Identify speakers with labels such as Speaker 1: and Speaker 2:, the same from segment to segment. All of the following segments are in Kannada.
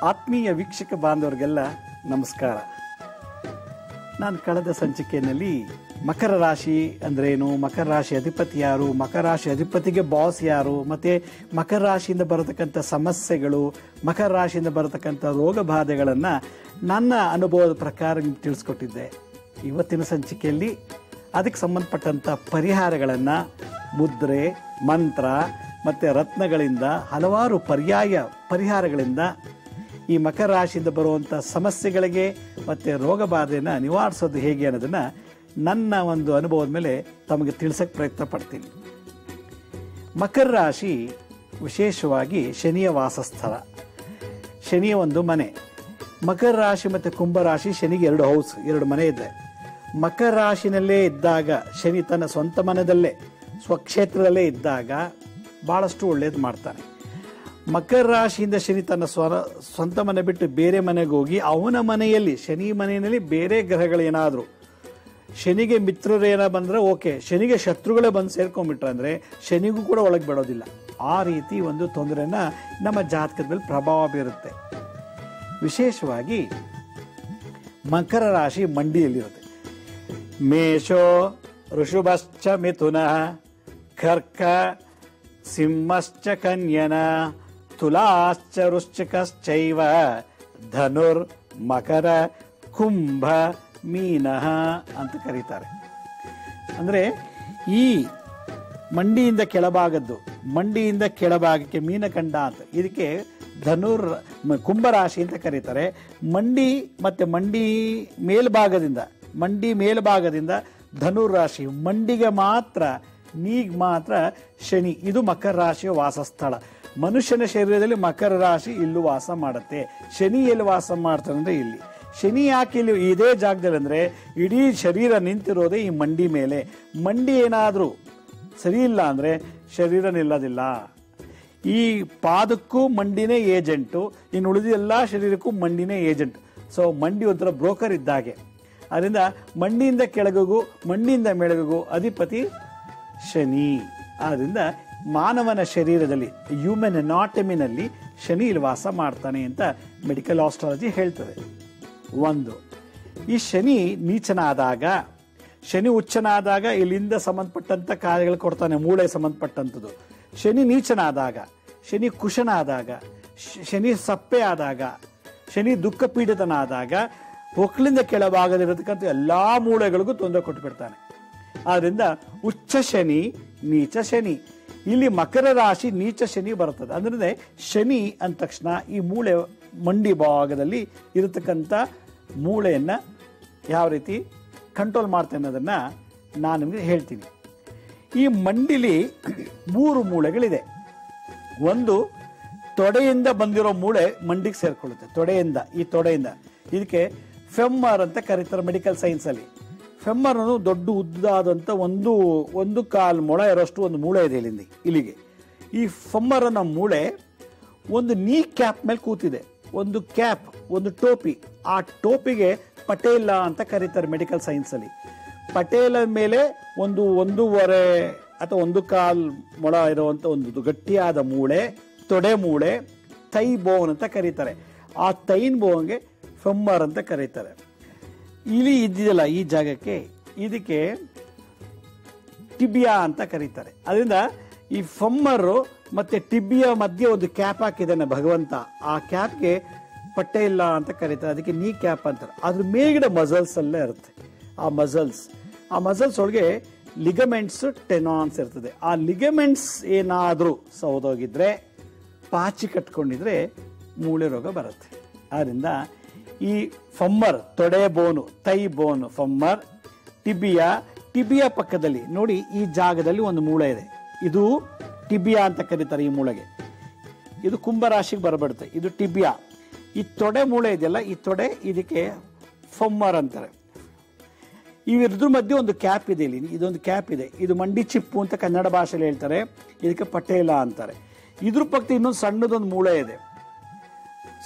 Speaker 1: ಆತ್ಮೀಯ ವೀಕ್ಷಕ ಬಾಂಧವರಿಗೆಲ್ಲ ನಮಸ್ಕಾರ. ನಾನು ಕಳೆದ ಸಂಚಿಕೆಯಲ್ಲಿ ಮಕರ ರಾಶಿ ಅಂದ್ರೇನು, ಮಕರ ರಾಶಿ ಅಧಿಪತಿ ಯಾರು, ಮಕರ ರಾಶಿ ಅಧಿಪತಿಗೆ ಬಾಸ್ ಯಾರು, ಮತ್ತೆ ಮಕರ ರಾಶಿಯಿಂದ ಬರತಕ್ಕಂಥ ಸಮಸ್ಯೆಗಳು, ಮಕರ ರಾಶಿಯಿಂದ ಬರತಕ್ಕಂಥ ರೋಗ ಬಾಧೆಗಳನ್ನು ನನ್ನ ಅನುಭವದ ಪ್ರಕಾರ ನಿಮ್ಗೆ ತಿಳಿಸ್ಕೊಟ್ಟಿದ್ದೆ. ಇವತ್ತಿನ ಸಂಚಿಕೆಯಲ್ಲಿ ಅದಕ್ಕೆ ಸಂಬಂಧಪಟ್ಟಂಥ ಪರಿಹಾರಗಳನ್ನು ಮುದ್ರೆ, ಮಂತ್ರ ಮತ್ತು ರತ್ನಗಳಿಂದ ಹಲವಾರು ಪರ್ಯಾಯ ಪರಿಹಾರಗಳಿಂದ ಈ ಮಕರ ರಾಶಿಯಿಂದ ಬರುವಂಥ ಸಮಸ್ಯೆಗಳಿಗೆ ಮತ್ತು ರೋಗ ಬಾಧೆಯನ್ನು ನಿವಾರಿಸೋದು ಹೇಗೆ ಅನ್ನೋದನ್ನು ನನ್ನ ಒಂದು ಅನುಭವದ ಮೇಲೆ ತಮಗೆ ತಿಳಿಸೋಕ್ಕೆ ಪ್ರಯತ್ನ ಪಡ್ತೀನಿ. ಮಕರ ರಾಶಿ ವಿಶೇಷವಾಗಿ ಶನಿಯ ವಾಸಸ್ಥಳ, ಶನಿಯ ಒಂದು ಮನೆ. ಮಕರ ರಾಶಿ ಮತ್ತು ಕುಂಭರಾಶಿ ಶನಿಗೆ ಎರಡು ಮನೆ ಇದೆ. ಮಕರ ರಾಶಿನಲ್ಲೇ ಇದ್ದಾಗ ಶನಿ ತನ್ನ ಸ್ವಂತ ಮನದಲ್ಲೇ ಸ್ವಕ್ಷೇತ್ರದಲ್ಲೇ ಇದ್ದಾಗ ಭಾಳಷ್ಟು ಒಳ್ಳೇದು ಮಾಡ್ತಾನೆ. ಮಕರ ರಾಶಿಯಿಂದ ಶನಿ ತನ್ನ ಸ್ವಂತ ಮನೆ ಬಿಟ್ಟು ಬೇರೆ ಮನೆಗೆ ಹೋಗಿ ಅವನ ಮನೆಯಲ್ಲಿ, ಶನಿ ಮನೆಯಲ್ಲಿ ಬೇರೆ ಗ್ರಹಗಳೇನಾದರೂ ಶನಿಗೆ ಮಿತ್ರರೇನ ಬಂದರೆ ಓಕೆ, ಶನಿಗೆ ಶತ್ರುಗಳೇ ಬಂದು ಸೇರ್ಕೊಂಡ್ಬಿಟ್ರೆ ಅಂದರೆ ಶನಿಗೂ ಕೂಡ ಒಳಗೆ ಬಿಡೋದಿಲ್ಲ. ಆ ರೀತಿ ಒಂದು ತೊಂದರೆನ ನಮ್ಮ ಜಾತಕದ ಮೇಲೆ ಪ್ರಭಾವ ಬೀರುತ್ತೆ. ವಿಶೇಷವಾಗಿ ಮಕರ ರಾಶಿ ಮಂಡಿಯಲ್ಲಿರುತ್ತೆ. ಮೇಷೋ ಋಷಭಶ್ಚ ಮಿಥುನ ಕರ್ಕ ಸಿಂಹಶ್ಚ ಕನ್ಯನ ತುಲಾಶ್ಚ ವೃಶ್ಚಿಕಶ್ಚೈವ ಧನುರ್ ಮಕರ ಕುಂಭ ಮೀನ ಅಂತ ಕರೀತಾರೆ. ಅಂದರೆ ಈ ಮಂಡಿಯಿಂದ ಕೆಳಭಾಗಕ್ಕೆ ಮೀನಖಂಡ ಅಂತ, ಇದಕ್ಕೆ ಧನುರ್ ಕುಂಭರಾಶಿ ಅಂತ ಕರೀತಾರೆ. ಮಂಡಿ ಮತ್ತು ಮಂಡಿ ಮೇಲ್ಭಾಗದಿಂದ ಧನುರ್ ರಾಶಿ, ಮಂಡಿಗೆ ಮಾತ್ರ ಶನಿ. ಇದು ಮಕರ ರಾಶಿಯ ವಾಸಸ್ಥಳ. ಮನುಷ್ಯನ ಶರೀರದಲ್ಲಿ ಮಕರ ರಾಶಿ ಇಲ್ಲೂ ವಾಸ ಮಾಡುತ್ತೆ. ಶನಿ ಎಲ್ಲಿ ವಾಸ ಮಾಡ್ತಾನೆ ಅಂದರೆ ಇಲ್ಲಿ. ಶನಿ ಯಾಕೆ ಇಲ್ಲಿ ಇದೇ ಜಾಗದಲ್ಲಿ ಅಂದರೆ ಇಡೀ ಶರೀರ ನಿಂತಿರೋದೇ ಈ ಮಂಡಿ ಮೇಲೆ. ಮಂಡಿ ಏನಾದರೂ ಸರಿ ಇಲ್ಲ ಅಂದರೆ ಶರೀರ ನಿಲ್ಲೋದಿಲ್ಲ. ಈ ಪಾದಕ್ಕೂ ಮಂಡಿನೇ ಏಜೆಂಟು, ಇನ್ನು ಉಳಿದ ಎಲ್ಲ ಶರೀರಕ್ಕೂ ಮಂಡಿನೇ ಏಜೆಂಟ್. ಸೊ ಮಂಡಿ ಒಂಥರ ಬ್ರೋಕರ್ ಇದ್ದಾಗೆ. ಅದರಿಂದ ಮಂಡಿಯಿಂದ ಕೆಳಗೂ ಮಂಡಿಯಿಂದ ಮೇಳಗೂ ಅಧಿಪತಿ ಶನಿ. ಆದ್ದರಿಂದ ಮಾನವನ ಶರೀರದಲ್ಲಿ, ಹ್ಯೂಮನ್ ಅನಾಟಮಿನಲ್ಲಿ ಶನಿ ಇಲ್ಲಿ ವಾಸ ಮಾಡ್ತಾನೆ ಅಂತ ಮೆಡಿಕಲ್ ಆಸ್ಟ್ರಾಲಜಿ ಹೇಳ್ತದೆ. ಒಂದು, ಈ ಶನಿ ನೀಚನಾದಾಗ, ಶನಿ ಉಚ್ಚನಾದಾಗ ಇಲ್ಲಿಂದ ಸಂಬಂಧಪಟ್ಟಂಥ ಕಾರ್ಯಗಳು ಕೊಡ್ತಾನೆ, ಮೂಳೆ ಸಂಬಂಧಪಟ್ಟಂಥದ್ದು. ಶನಿ ನೀಚನಾದಾಗ, ಶನಿ ಕುಶನಾದಾಗ, ಶನಿ ಸಪ್ಪೆ ಆದಾಗ, ಶನಿ ದುಃಖ ಪೀಡಿತನಾದಾಗ ಹೊಕ್ಕಳಿಂದ ಕೆಳಭಾಗದಲ್ಲಿರತಕ್ಕಂಥ ಎಲ್ಲ ಮೂಳೆಗಳಿಗೂ ತೊಂದರೆ ಕೊಟ್ಟುಬಿಡ್ತಾನೆ. ಆದ್ದರಿಂದ ಉಚ್ಚ ಶನಿ, ನೀಚ ಶನಿ. ಇಲ್ಲಿ ಮಕರ ರಾಶಿ ನೀಚ ಶನಿ ಬರ್ತದೆ. ಅಂದ್ರೆ ಶನಿ ಅಂದ ತಕ್ಷಣ ಈ ಮೂಳೆ, ಮಂಡಿ ಭಾಗದಲ್ಲಿ ಇರತಕ್ಕಂಥ ಮೂಳೆಯನ್ನು ಯಾವ ರೀತಿ ಕಂಟ್ರೋಲ್ ಮಾಡ್ತೇನೆ ಅನ್ನೋದನ್ನು ನಾನು ನಿಮಗೆ ಹೇಳ್ತೀನಿ. ಈ ಮಂಡಿಲಿ 3 ಮೂಳೆಗಳಿದೆ. ಒಂದು ತೊಡೆಯಿಂದ ಬಂದಿರೋ ಮೂಳೆ ಮಂಡಿಗೆ ಸೇರ್ಕೊಳ್ಳುತ್ತೆ. ಈ ತೊಡೆಯಿಂದ ಇದಕ್ಕೆ ಫೆಮ್ಮರ್ ಅಂತ ಕರೀತಾರೆ ಮೆಡಿಕಲ್ ಸೈನ್ಸಲ್ಲಿ. ಫೆಮ್ಮರ್ ಅನ್ನೋದು ದೊಡ್ಡ ಉದ್ದಾದಂಥ ಒಂದು ಕಾಲು ಮೊಳ ಇರೋಷ್ಟು ಒಂದು ಮೂಳೆ ಇದೆ ಇಲ್ಲಿಗೆ. ಈ ಫೆಮ್ಮರ್ ಅನ್ನೋ ಮೂಳೆ ಒಂದು ನೀ ಕ್ಯಾಪ್ ಮೇಲೆ ಕೂತಿದೆ. ಒಂದು ಕ್ಯಾಪ್, ಒಂದು ಟೋಪಿ. ಆ ಟೋಪಿಗೆ ಪಟೇಲ ಅಂತ ಕರೀತಾರೆ ಮೆಡಿಕಲ್ ಸೈನ್ಸಲ್ಲಿ. ಪಟೇಲ ಮೇಲೆ ಒಂದೂವರೆ ಅಥವಾ 1/4 ಮೊಳ ಇರುವಂಥ ಒಂದು ಗಟ್ಟಿಯಾದ ಮೂಳೆ, ತೊಡೆ ಮೂಳೆ, ಥೈ ಬೋನ್ ಅಂತ ಕರೀತಾರೆ. ಆ ಥೈನ್ ಬೋನ್ಗೆ ಫೆಮ್ಮರ್ ಅಂತ ಕರೀತಾರೆ. ಇಲ್ಲಿ ಇದ್ದಿದಲ್ಲ ಈ ಜಾಗಕ್ಕೆ, ಇದಕ್ಕೆ ಟಿಬಿಯಾ ಅಂತ ಕರೀತಾರೆ. ಅದರಿಂದ ಈ ಫೆಮ್ಮರು ಮತ್ತೆ ಟಿಬಿಯಾ ಮಧ್ಯೆ ಒಂದು ಕ್ಯಾಪ್ ಹಾಕಿದ್ದಾನೆ ಭಗವಂತ. ಆ ಕ್ಯಾಪ್ಗೆ ಪಟೇಲ ಅಂತ ಕರೀತಾರೆ. ಅದಕ್ಕೆ ನೀ ಕ್ಯಾಪ್ ಅಂತಾರೆ. ಅದ್ರ ಮೇಲ್ಗಡೆ ಮಸಲ್ಸ್ ಅಲ್ಲೇ ಇರುತ್ತೆ. ಆ ಮಸಲ್ಸ್ ಒಳಗೆ ಲಿಗಮೆಂಟ್ಸ್, ಟೆನಾನ್ಸ್ ಇರ್ತದೆ. ಆ ಲಿಗಮೆಂಟ್ಸ್ ಏನಾದರೂ ಸೌದೋಗಿದ್ರೆ, ಪಾಚಿ ಕಟ್ಕೊಂಡಿದ್ರೆ ಮೂಳೆ ರೋಗ ಬರುತ್ತೆ. ಆದ್ದರಿಂದ ಈ ಫಮ್ಮರ್, ತೊಡೆ ಬೋನು, ಥೈ ಬೋನು, ಫಮ್ಮರ್, ಟಿಬಿಯಾ ಪಕ್ಕದಲ್ಲಿ ನೋಡಿ, ಈ ಜಾಗದಲ್ಲಿ ಒಂದು ಮೂಳೆ ಇದೆ. ಇದು ಟಿಬಿಯಾ ಅಂತ ಕರೀತಾರೆ ಈ ಮೂಳೆಗೆ. ಇದು ಕುಂಭರಾಶಿಗೆ ಬರಬಿಡುತ್ತೆ. ಇದು ಟಿಬಿಯಾ. ಈ ತೊಡೆ ಮೂಳೆ ಇದೆಯಲ್ಲ, ಈ ತೊಡೆ, ಇದಕ್ಕೆ ಫಮ್ಮರ್ ಅಂತಾರೆ. ಇದ್ರ ಮಧ್ಯೆ ಒಂದು ಕ್ಯಾಪ್ ಇದೆ. ಇದೊಂದು ಕ್ಯಾಪ್ ಇದೆ. ಇದು ಮಂಡಿ ಚಿಪ್ಪು ಅಂತ ಕನ್ನಡ ಭಾಷೆಯಲ್ಲಿ ಹೇಳ್ತಾರೆ. ಇದಕ್ಕೆ ಪಟೇಲ ಅಂತಾರೆ. ಇದ್ರ ಪಕ್ಕ ಇನ್ನೊಂದು ಸಣ್ಣದೊಂದು ಮೂಳೆ ಇದೆ,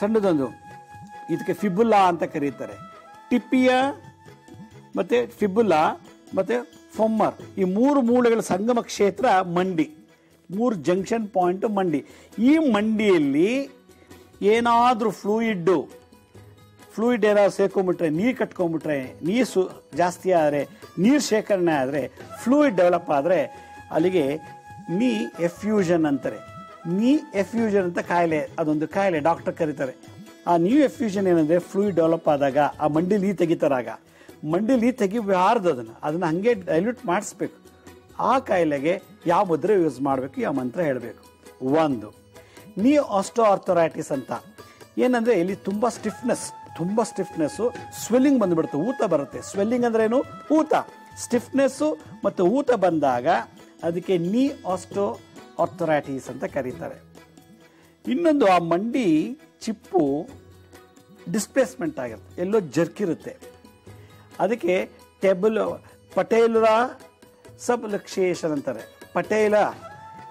Speaker 1: ಸಣ್ಣದೊಂದು. ಇದಕ್ಕೆ ಫಿಬುಲಾ ಅಂತ ಕರೀತಾರೆ. ಟಿಪಿಯಾ ಮತ್ತೆ ಫಿಬುಲಾ ಮತ್ತೆ ಫಮ್ಮರ್, ಈ 3 ಮೂಳೆಗಳ ಸಂಗಮ ಕ್ಷೇತ್ರ ಮಂಡಿ. 3 ಜಂಕ್ಷನ್ ಪಾಯಿಂಟ್ ಮಂಡಿ. ಈ ಮಂಡಿಯಲ್ಲಿ ಏನಾದರೂ ಫ್ಲೂಯಿಡ್ ಏನಾದ್ರು ಸೇರ್ಕೊಂಡ್ಬಿಟ್ರೆ, ನೀರು ಕಟ್ಕೊಂಡ್ಬಿಟ್ರೆ, ನೀರು ಜಾಸ್ತಿ ಆದರೆ, ನೀರು ಶೇಖರಣೆ ಆದರೆ, ಫ್ಲೂಯಿಡ್ ಡೆವಲಪ್ ಆದರೆ ಅಲ್ಲಿಗೆ ನೀ ಎಫ್ಯೂಷನ್ ಅಂತಾರೆ. ನೀ ಎಫ್ಯೂಷನ್ ಅಂತ ಕಾಯಿಲೆ, ಅದೊಂದು ಕಾಯಿಲೆ ಡಾಕ್ಟರ್ ಕರೀತಾರೆ. ಆ ನೀ ಎಫ್ಯೂಷನ್ ಏನಂದರೆ ಫ್ಲೂಯಿಡ್ ಡೆವಲಪ್ ಆದಾಗ ಆ ಮಂಡಿ ನೀರು ತೆಗಿತಾರಾಗ, ಮಂಡಿ ನೀರು ತೆಗಿಬಾರ್ದು, ಅದನ್ನು ಹಾಗೆ ಡೈಲ್ಯೂಟ್ ಮಾಡಿಸ್ಬೇಕು. ಆ ಕಾಯಿಲೆಗೆ ಯಾವ ಮುದ್ರೆ ಯೂಸ್ ಮಾಡಬೇಕು, ಯಾವ ಮಂತ್ರ ಹೇಳಬೇಕು. ಒಂದು ನೀ ಆಸ್ಟೋಆರ್ಥರೈಟಿಸ್ ಅಂತ ಏನಂದರೆ ಇಲ್ಲಿ ತುಂಬ ಸ್ಟಿಫ್ನೆಸ್ಸು, ಸ್ವೆಲ್ಲಿಂಗ್ ಬಂದುಬಿಡುತ್ತೆ, ಊತ ಬರುತ್ತೆ. ಸ್ವೆಲ್ಲಿಂಗ್ ಅಂದ್ರೆ ಏನು? ಊತ. ಸ್ಟಿಫ್ನೆಸ್ಸು ಮತ್ತು ಊತ ಬಂದಾಗ ಅದಕ್ಕೆ ನೀ ಆಸ್ಟೋಆರ್ಥರೈಟಿಸ್ ಅಂತ ಕರೀತಾರೆ. ಇನ್ನೊಂದು ಆ ಮಂಡಿ ಚಿಪ್ಪು ಡಿಸ್ಪ್ಲೇಸ್ಮೆಂಟ್ ಆಗಿರುತ್ತೆ, ಎಲ್ಲೋ ಜರ್ಕಿರುತ್ತೆ, ಅದಕ್ಕೆ ಪಟೇಲರ ಸಬ್ಲಕ್ಸಿಯೇಷನ್ ಅಂತಾರೆ.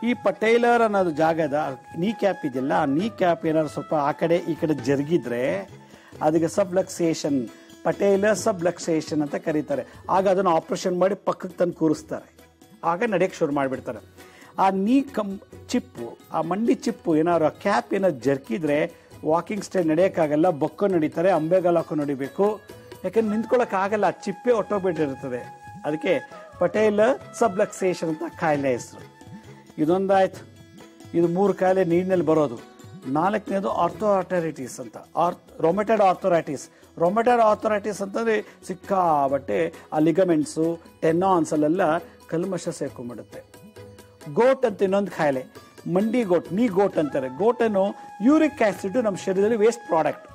Speaker 1: ಈ ಪಟೇಲರ್ ಅನ್ನೋದು ಜಾಗದ ನೀ ಕ್ಯಾಪ್ ಇದೆಯಲ್ಲ, ಆ ನೀ ಕ್ಯಾಪ್ ಏನಾದ್ರು ಸ್ವಲ್ಪ ಆ ಕಡೆ ಈ ಕಡೆ ಜರುಗಿದ್ರೆ ಅದಕ್ಕೆ ಸಬ್ಲಕ್ಸಿಯೇಷನ್, ಪಟೇಲರ್ ಸಬ್ಲಕ್ಸಿಯೇಷನ್ ಅಂತ ಕರೀತಾರೆ. ಆಗ ಅದನ್ನು ಆಪರೇಷನ್ ಮಾಡಿ ಪಕ್ಕಕ್ಕೆ ತಂದು ಕೂರಿಸ್ತಾರೆ, ಆಗ ನಡೆಯಕ್ಕೆ ಶುರು ಮಾಡಿಬಿಡ್ತಾರೆ. ಆ ಚಿಪ್ಪು, ಆ ಮಂಡಿ ಚಿಪ್ಪು ಏನಾದ್ರು ಆ ಕ್ಯಾಪ್ ಏನಾದ್ರು ಜರ್ಕಿದ್ರೆ ವಾಕಿಂಗ್ ಸ್ಟೈಲ್ ನಡೆಯೋಕ್ಕಾಗಲ್ಲ, ಬೊಕ್ಕ ನಡೀತಾರೆ, ಅಂಬೆಗಾಲು ಹಾಕೊಂಡು ನಡಿಬೇಕು, ಯಾಕೆಂದ್ರೆ ನಿಂತ್ಕೊಳ್ಳೋಕ್ಕಾಗಲ್ಲ, ಆ ಚಿಪ್ಪೆ ಒಟ್ಟೋಗ್ಬಿಟ್ಟಿರ್ತದೆ. ಅದಕ್ಕೆ ಪಟೇಲರ್ ಸಬ್ಲಕ್ಸಿಯೇಷನ್ ಅಂತ ಕಾಯಿಲೆ ಹೆಸರು. ಇದೊಂದಾಯ್ತು. ಇದು 3 ಕಾಯಿಲೆ ನೀರಿನಲ್ಲಿ ಬರೋದು. 4ನೇದು ಆರ್ಥೋಆರ್ಥರೈಟಿಸ್ ಅಂತ, ರೊಮೆಟೈಡ್ ಆರ್ಥರೈಟಿಸ್ ಅಂತಂದರೆ ಸಿಕ್ಕಾಬಟ್ಟೆ ಆ ಲಿಗಮೆಂಟ್ಸು, ಟೆನಾನ್ಸ್ ಅಲ್ಲೆಲ್ಲ ಕಲ್ಮಶ ಸೇರ್ಕೊಂಡ್ಬಿಡುತ್ತೆ. ಗೋಟ್ ಅಂತ ಇನ್ನೊಂದು ಕಾಯಿಲೆ, ಮಂಡಿ ಗೋಟ್, ನೀ ಗೋಟ್ ಅಂತಾರೆ. ಗೋಟನ್ನು ಯೂರಿಕ್ ಆ್ಯಸಿಡ್ ನಮ್ಮ ಶರೀರದಲ್ಲಿ ವೇಸ್ಟ್ ಪ್ರಾಡಕ್ಟ್.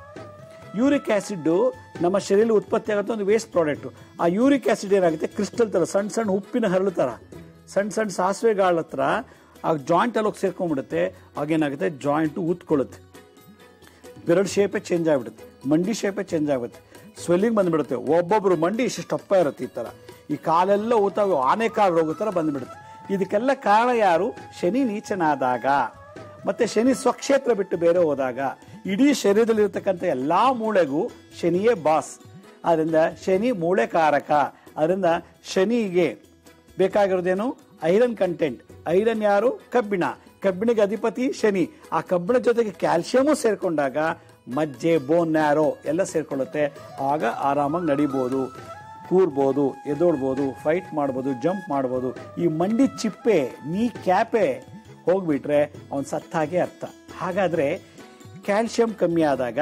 Speaker 1: ಯೂರಿಕ್ ಆ್ಯಸಿಡ್ಡು ನಮ್ಮ ಶರೀರದಲ್ಲಿ ಉತ್ಪತ್ತಿ ಆಗುತ್ತೆ ಒಂದು ವೇಸ್ಟ್ ಪ್ರಾಡಕ್ಟು. ಆ ಯೂರಿಕ್ ಆ್ಯಸಿಡ್ ಏನಾಗುತ್ತೆ, ಕ್ರಿಸ್ಟಲ್ ಥರ ಸಣ್ಣ ಉಪ್ಪಿನ ಹರಳು ಥರ ಸಣ್ಣ ಸಾಸಿವೆಗಾಳ ಹತ್ರ ಆ ಜಾಯಿಂಟಲ್ಲಿ ಹೋಗಿ ಸೇರ್ಕೊಂಡ್ಬಿಡುತ್ತೆ. ಆಗೇನಾಗುತ್ತೆ, ಜಾಯಿಂಟು ಊದ್ಕೊಳ್ಳುತ್ತೆ, ಬೆರಳು ಶೇಪೇ ಚೇಂಜ್ ಆಗಿಬಿಡುತ್ತೆ, ಮಂಡಿ ಶೇಪೇ ಚೇಂಜ್ ಆಗುತ್ತೆ, ಸ್ವೆಲ್ಲಿಂಗ್ ಬಂದುಬಿಡುತ್ತೆ. ಒಬ್ಬೊಬ್ಬರು ಮಂಡಿ ಇಷ್ಟಪ್ಪ ಇರುತ್ತೆ, ಈ ಥರ ಈ ಕಾಲೆಲ್ಲ ಊತಾಗ ಆನೆ ಕಾಲು ರೋಗೋ ಥರ ಬಂದುಬಿಡುತ್ತೆ. ಇದಕ್ಕೆಲ್ಲ ಕಾರಣ ಯಾರು? ಶನಿ ನೀಚನಾದಾಗ ಮತ್ತು ಶನಿ ಸ್ವಕ್ಷೇತ್ರ ಬಿಟ್ಟು ಬೇರೆ ಹೋದಾಗ ಇಡೀ ಶರೀರದಲ್ಲಿರ್ತಕ್ಕಂಥ ಎಲ್ಲ ಮೂಳೆಗೂ ಶನಿಯೇ ಬಾಸ್. ಆದ್ದರಿಂದ ಶನಿ ಮೂಳೆ ಕಾರಕ. ಅದರಿಂದ ಶನಿಗೆ ಬೇಕಾಗಿರೋದೇನು? Iron content. ಐರನ್ ಯಾರು? ಕಬ್ಬಿಣಿಗೆ ಅಧಿಪತಿ ಶನಿ. ಆ ಕಬ್ಬಿಣ ಜೊತೆಗೆ ಕ್ಯಾಲ್ಸಿಯಮು ಸೇರ್ಕೊಂಡಾಗ ಮಜ್ಜೆ, ಬೋನ್ ನ್ಯಾರೋ ಎಲ್ಲ ಸೇರ್ಕೊಳ್ಳುತ್ತೆ. ಆಗ ಆರಾಮಾಗಿ ನಡಿಬೋದು, ಕೂರ್ಬೋದು, ಎದೋಡ್ಬೋದು, ಫೈಟ್ ಮಾಡ್ಬೋದು, ಜಂಪ್ ಮಾಡ್ಬೋದು. ಈ ಮಂಡಿ ಚಿಪ್ಪೆ, ನೀ ಕ್ಯಾಪೆ ಹೋಗ್ಬಿಟ್ರೆ ಅವನು ಸತ್ತಾಗೆ ಅರ್ಥ. ಹಾಗಾದರೆ ಕ್ಯಾಲ್ಸಿಯಂ ಕಮ್ಮಿ ಆದಾಗ,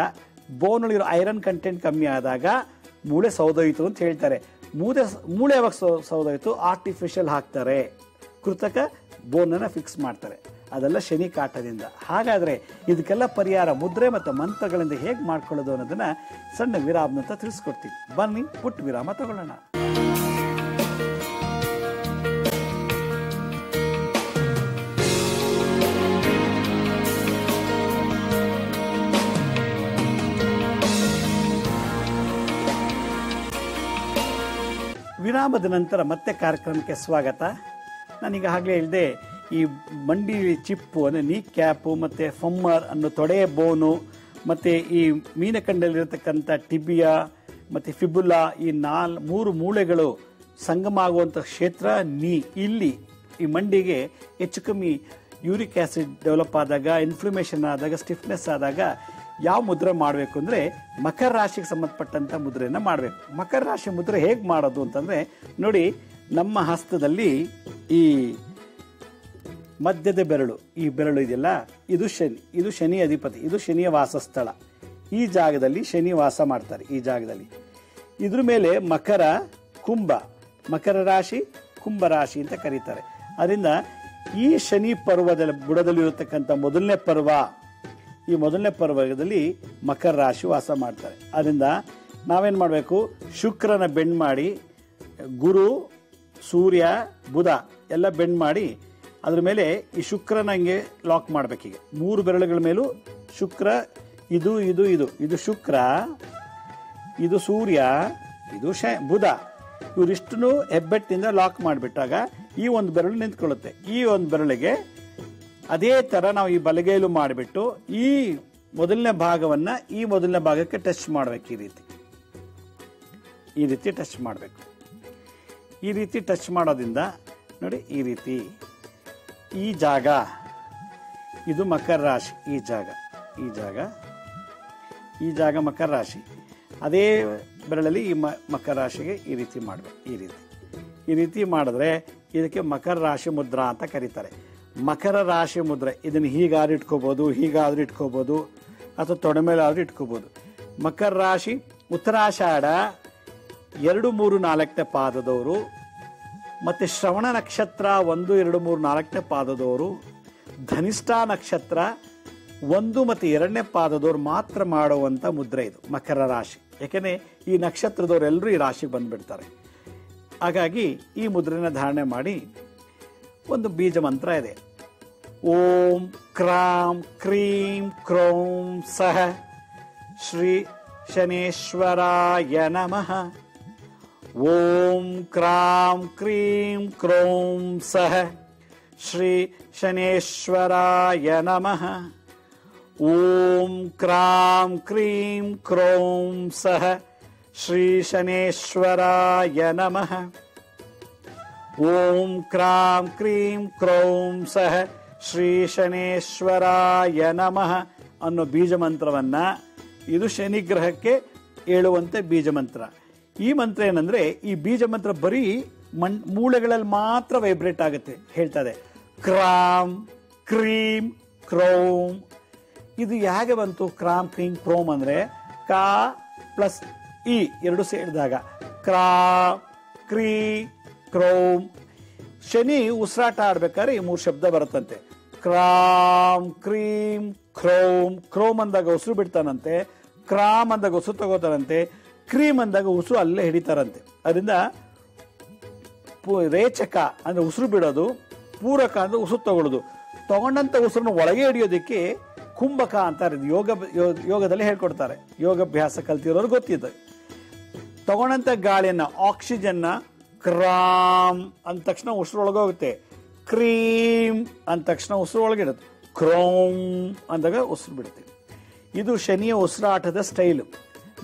Speaker 1: ಬೋನಲ್ಲಿರೋ ಐರನ್ ಕಂಟೆಂಟ್ ಕಮ್ಮಿ ಆದಾಗ ಮೂಳೆ ಸೌದೋಯಿತು ಅಂತ ಹೇಳ್ತಾರೆ. ಮೂಳೆ ಯಾವಾಗ ಸೌದೋಯಿತು? ಆರ್ಟಿಫಿಷಿಯಲ್ ಹಾಕ್ತಾರೆ, ಕೃತಕ ಬೋನನ್ನು ಫಿಕ್ಸ್ ಮಾಡ್ತಾರೆ. ಅದೆಲ್ಲ ಶನಿ ಕಾಟದಿಂದ. ಹಾಗಾದರೆ ಇದಕ್ಕೆಲ್ಲ ಪರಿಹಾರ ಮುದ್ರೆ ಮತ್ತು ಮಂತ್ರಗಳಿಂದ ಹೇಗೆ ಮಾಡ್ಕೊಳ್ಳೋದು ಅನ್ನೋದನ್ನು ಸಣ್ಣ ವಿರಾಮದಂತ ತಿಳಿಸ್ಕೊಡ್ತೀವಿ. ಬನ್ನಿ ಪುಟ್ಟ ವಿರಾಮ ತಗೊಳ್ಳೋಣ. ವಿರಾಮದ ನಂತರ ಮತ್ತೆ ಕಾರ್ಯಕ್ರಮಕ್ಕೆ ಸ್ವಾಗತ. ನಾನೀಗ ಆಗಲೇ ಹೇಳಿದೆ, ಈ ಮಂಡಿ ಚಿಪ್ಪು ಅಂದರೆ ನೀ ಕ್ಯಾಪು ಮತ್ತು ಫಮ್ಮರ್ ಅನ್ನೋ ತೊಡೆಯ ಬೋನು ಮತ್ತು ಈ ಮೀನಕಂಡಲ್ಲಿರತಕ್ಕಂಥ ಟಿಬಿಯಾ ಮತ್ತು ಫಿಬುಲಾ, ಈ 3 ಮೂಳೆಗಳು ಸಂಗಮ ಆಗುವಂಥ ಕ್ಷೇತ್ರ ನೀ. ಇಲ್ಲಿ ಈ ಮಂಡಿಗೆ ಹೆಚ್ಚು ಕಮ್ಮಿ ಯೂರಿಕ್ ಆ್ಯಸಿಡ್ ಡೆವಲಪ್ ಆದಾಗ, ಇನ್ಫ್ಲಮೇಷನ್ ಆದಾಗ, ಸ್ಟಿಫ್ನೆಸ್ ಆದಾಗ ಯಾವ ಮುದ್ರೆ ಮಾಡಬೇಕು ಅಂದರೆ ಮಕರ ರಾಶಿಗೆ ಸಂಬಂಧಪಟ್ಟಂಥ ಮುದ್ರೆಯನ್ನು ಮಾಡಬೇಕು. ಮಕರ ರಾಶಿ ಮುದ್ರೆ ಹೇಗೆ ಮಾಡೋದು ಅಂತಂದರೆ ನೋಡಿ, ನಮ್ಮ ಹಸ್ತದಲ್ಲಿ ಈ ಮಧ್ಯದ ಬೆರಳು, ಈ ಬೆರಳು ಇದೆಯಲ್ಲ, ಇದು ಶನಿ ಅಧಿಪತಿ, ಇದು ಶನಿಯ ವಾಸಸ್ಥಳ. ಈ ಜಾಗದಲ್ಲಿ ಶನಿ ವಾಸ ಮಾಡ್ತಾರೆ. ಈ ಜಾಗದಲ್ಲಿ ಇದ್ರ ಮೇಲೆ ಮಕರ ರಾಶಿ, ಕುಂಭ ರಾಶಿ ಅಂತ ಕರೀತಾರೆ. ಅದರಿಂದ ಈ ಶನಿ ಪರ್ವದ ಬುಡದಲ್ಲಿರತಕ್ಕಂಥ ಮೊದಲನೇ ಪರ್ವ, ಈ ಮೊದಲನೇ ಪರ್ವದಲ್ಲಿ ಮಕರ ರಾಶಿ ವಾಸ ಮಾಡ್ತಾರೆ. ಅದರಿಂದ ನಾವೇನು ಮಾಡಬೇಕು? ಶುಕ್ರನ ಬೆಂಡ್ ಮಾಡಿ, ಗುರು, ಸೂರ್ಯ, ಬುಧ ಎಲ್ಲ ಬೆಂಡ್ ಮಾಡಿ ಅದ್ರ ಮೇಲೆ ಈ ಶುಕ್ರನ ಹಂಗೆ ಲಾಕ್ ಮಾಡಬೇಕೀಗ. 3 ಬೆರಳುಗಳ ಮೇಲೂ ಶುಕ್ರ, ಇದು ಶುಕ್ರ, ಇದು ಸೂರ್ಯ, ಇದು ಬುಧ, ಇವರಿಷ್ಟನ್ನು ಹೆಬ್ಬೆಟ್ಟಿಂದ ಲಾಕ್ ಮಾಡಿಬಿಟ್ಟಾಗ ಈ ಒಂದು ಬೆರಳು ನಿಂತ್ಕೊಳ್ಳುತ್ತೆ. ಈ ಒಂದು ಬೆರಳಿಗೆ ಅದೇ ಥರ ನಾವು ಈ ಬಲಗೈಲು ಮಾಡಿಬಿಟ್ಟು ಈ ಮೊದಲನೇ ಭಾಗವನ್ನು ಈ ಮೊದಲನೇ ಭಾಗಕ್ಕೆ ಟಚ್ ಮಾಡಬೇಕು. ಈ ರೀತಿ ಟಚ್ ಮಾಡಬೇಕು. ಈ ರೀತಿ ಟಚ್ ಮಾಡೋದ್ರಿಂದ ನೋಡಿ, ಈ ರೀತಿ ಈ ಜಾಗ, ಇದು ಮಕರ ರಾಶಿ, ಈ ಜಾಗ ಈ ಜಾಗ ಮಕರ ರಾಶಿ. ಅದೇ ಬೆರಳಲ್ಲಿ ಈ ಮಕರ ರಾಶಿಗೆ ಈ ರೀತಿ ಮಾಡಬೇಕು. ಈ ರೀತಿ ಮಾಡಿದ್ರೆ ಇದಕ್ಕೆ ಮಕರ ರಾಶಿ ಮುದ್ರಾ ಅಂತ ಕರೀತಾರೆ. ಮಕರ ರಾಶಿ ಮುದ್ರೆ ಇದನ್ನು ಹೀಗಾದ್ರೂ ಇಟ್ಕೋಬೋದು, ಹೀಗಾದ್ರೂ ಇಟ್ಕೋಬೋದು, ಅಥವಾ ತೊಡೆ ಮೇಲೆ ಆದ್ರೂ ಇಟ್ಕೋಬೋದು. ಮಕರ ರಾಶಿ ಉತ್ತರಾಷಾಢ 2, 3, 4ನೇ ಪಾದದವರು, ಮತ್ತು ಶ್ರವಣ ನಕ್ಷತ್ರ 1, 2, 3, 4ನೇ ಪಾದದವರು, ಧನಿಷ್ಠ ನಕ್ಷತ್ರ 1 ಮತ್ತು 2ನೇ ಪಾದದವ್ರು ಮಾತ್ರ ಮಾಡುವಂಥ ಮುದ್ರೆ ಇದು ಮಕರ ರಾಶಿ. ಯಾಕೆಂದರೆ ಈ ನಕ್ಷತ್ರದವರೆಲ್ಲರೂ ಈ ರಾಶಿಗೆ ಬಂದುಬಿಡ್ತಾರೆ. ಹಾಗಾಗಿ ಈ ಮುದ್ರೆನ ಧಾರಣೆ ಮಾಡಿ ಒಂದು ಬೀಜ ಮಂತ್ರ ಇದೆ. ಓಂ ಕ್ರಾಂ ಕ್ರೀಂ ಕ್ರೌಂ ಸಹ ಶ್ರೀ ಶನೇಶ್ವರಾಯ ನಮಃ. ಓಂ ಕ್ರಾಂ ಕ್ರೀಂ ಕ್ರೌಂ ಸಹ ಶ್ರೀ ಶನೇಶ್ವರಾಯ ನಮಃ. ಓಂ ಕ್ರಾಂ ಕ್ರೀಂ ಕ್ರೌಂ ಸಹ ಶ್ರೀ ಶನೇಶ್ವರಾಯ ನಮಃ. ಓಂ ಕ್ರಾಂ ಕ್ರೀಂ ಕ್ರೌಂ ಸಹ ಶ್ರೀ ಶನೇಶ್ವರಾಯ ನಮಃ ಅನ್ನೋ ಬೀಜ ಮಂತ್ರವನ್ನ, ಇದು ಶನಿ ಗ್ರಹಕ್ಕೆ ಹೇಳುವಂತೆ ಬೀಜ ಮಂತ್ರ. ಈ ಮಂತ್ರ ಏನಂದ್ರೆ, ಈ ಬೀಜ ಮಂತ್ರ ಬರೀ ಮೂಳೆಗಳಲ್ಲಿ ಮಾತ್ರ ವೈಬ್ರೇಟ್ ಆಗುತ್ತೆ ಹೇಳ್ತದೆ. ಕ್ರಾಂ ಕ್ರೀಂ ಕ್ರೌಂ. ಇದು ಹೇಗೆ ಬಂತು? ಕ್ರಾಂ ಕ್ರೀಂ ಕ್ರೌಂ ಅಂದ್ರೆ ಕಾ ಪ್ಲಸ್ ಇ ಎರಡು ಸೇರಿದಾಗ ಕ್ರಾ ಕ್ರೀ ಕ್ರೌಂ. ಶನಿ ಉಸಿರಾಟ ಆಡ್ಬೇಕಾದ್ರೆ ಈ 3 ಶಬ್ದ ಬರುತ್ತಂತೆ. ಕ್ರಾಂ ಕ್ರೀಂ ಕ್ರೌಂ. ಕ್ರೌಂ ಅಂದಾಗ ಉಸಿರು ಬಿಡ್ತಾನಂತೆ, ಕ್ರಾಮ್ ಅಂದಾಗ ಉಸಿರು ತಗೋತಾರಂತೆ, ಕ್ರೀಮ್ ಅಂದಾಗ ಉಸಿರು ಅಲ್ಲೇ ಹಿಡಿತಾರಂತೆ. ಅದರಿಂದ ರೇಚಕ ಅಂದ್ರೆ ಉಸಿರು ಬಿಡೋದು, ಪೂರಕ ಅಂದ್ರೆ ಉಸಿರು ತಗೊಳ್ಳೋದು. ತಗೊಂಡಂತ ಉಸಿರನ್ನು ಒಳಗೆ ಹಿಡಿಯೋದಕ್ಕೆ ಕುಂಭಕ ಅಂತಾರೆ. ಯೋಗದಲ್ಲಿ ಹೇಳ್ಕೊಡ್ತಾರೆ, ಯೋಗಾಭ್ಯಾಸ ಕಲ್ತಿರೋರು ಗೊತ್ತಿದೆ. ತಗೊಂಡಂತ ಗಾಳಿಯನ್ನ, ಆಕ್ಸಿಜನ್ನ ಕ್ರಾಮ್ ಅಂದ ತಕ್ಷಣ ಉಸಿರು ಒಳಗೋಗುತ್ತೆ, ಕ್ರೀಮ್ ಅಂದ ತಕ್ಷಣ ಉಸಿರು ಒಳಗಿಡುತ್ತೆ, ಕ್ರೌಂ ಅಂದಾಗ ಉಸಿರು ಬಿಡ್ತೀವಿ. ಇದು ಶನಿಯ ಉಸಿರಾಟದ ಸ್ಟೈಲು.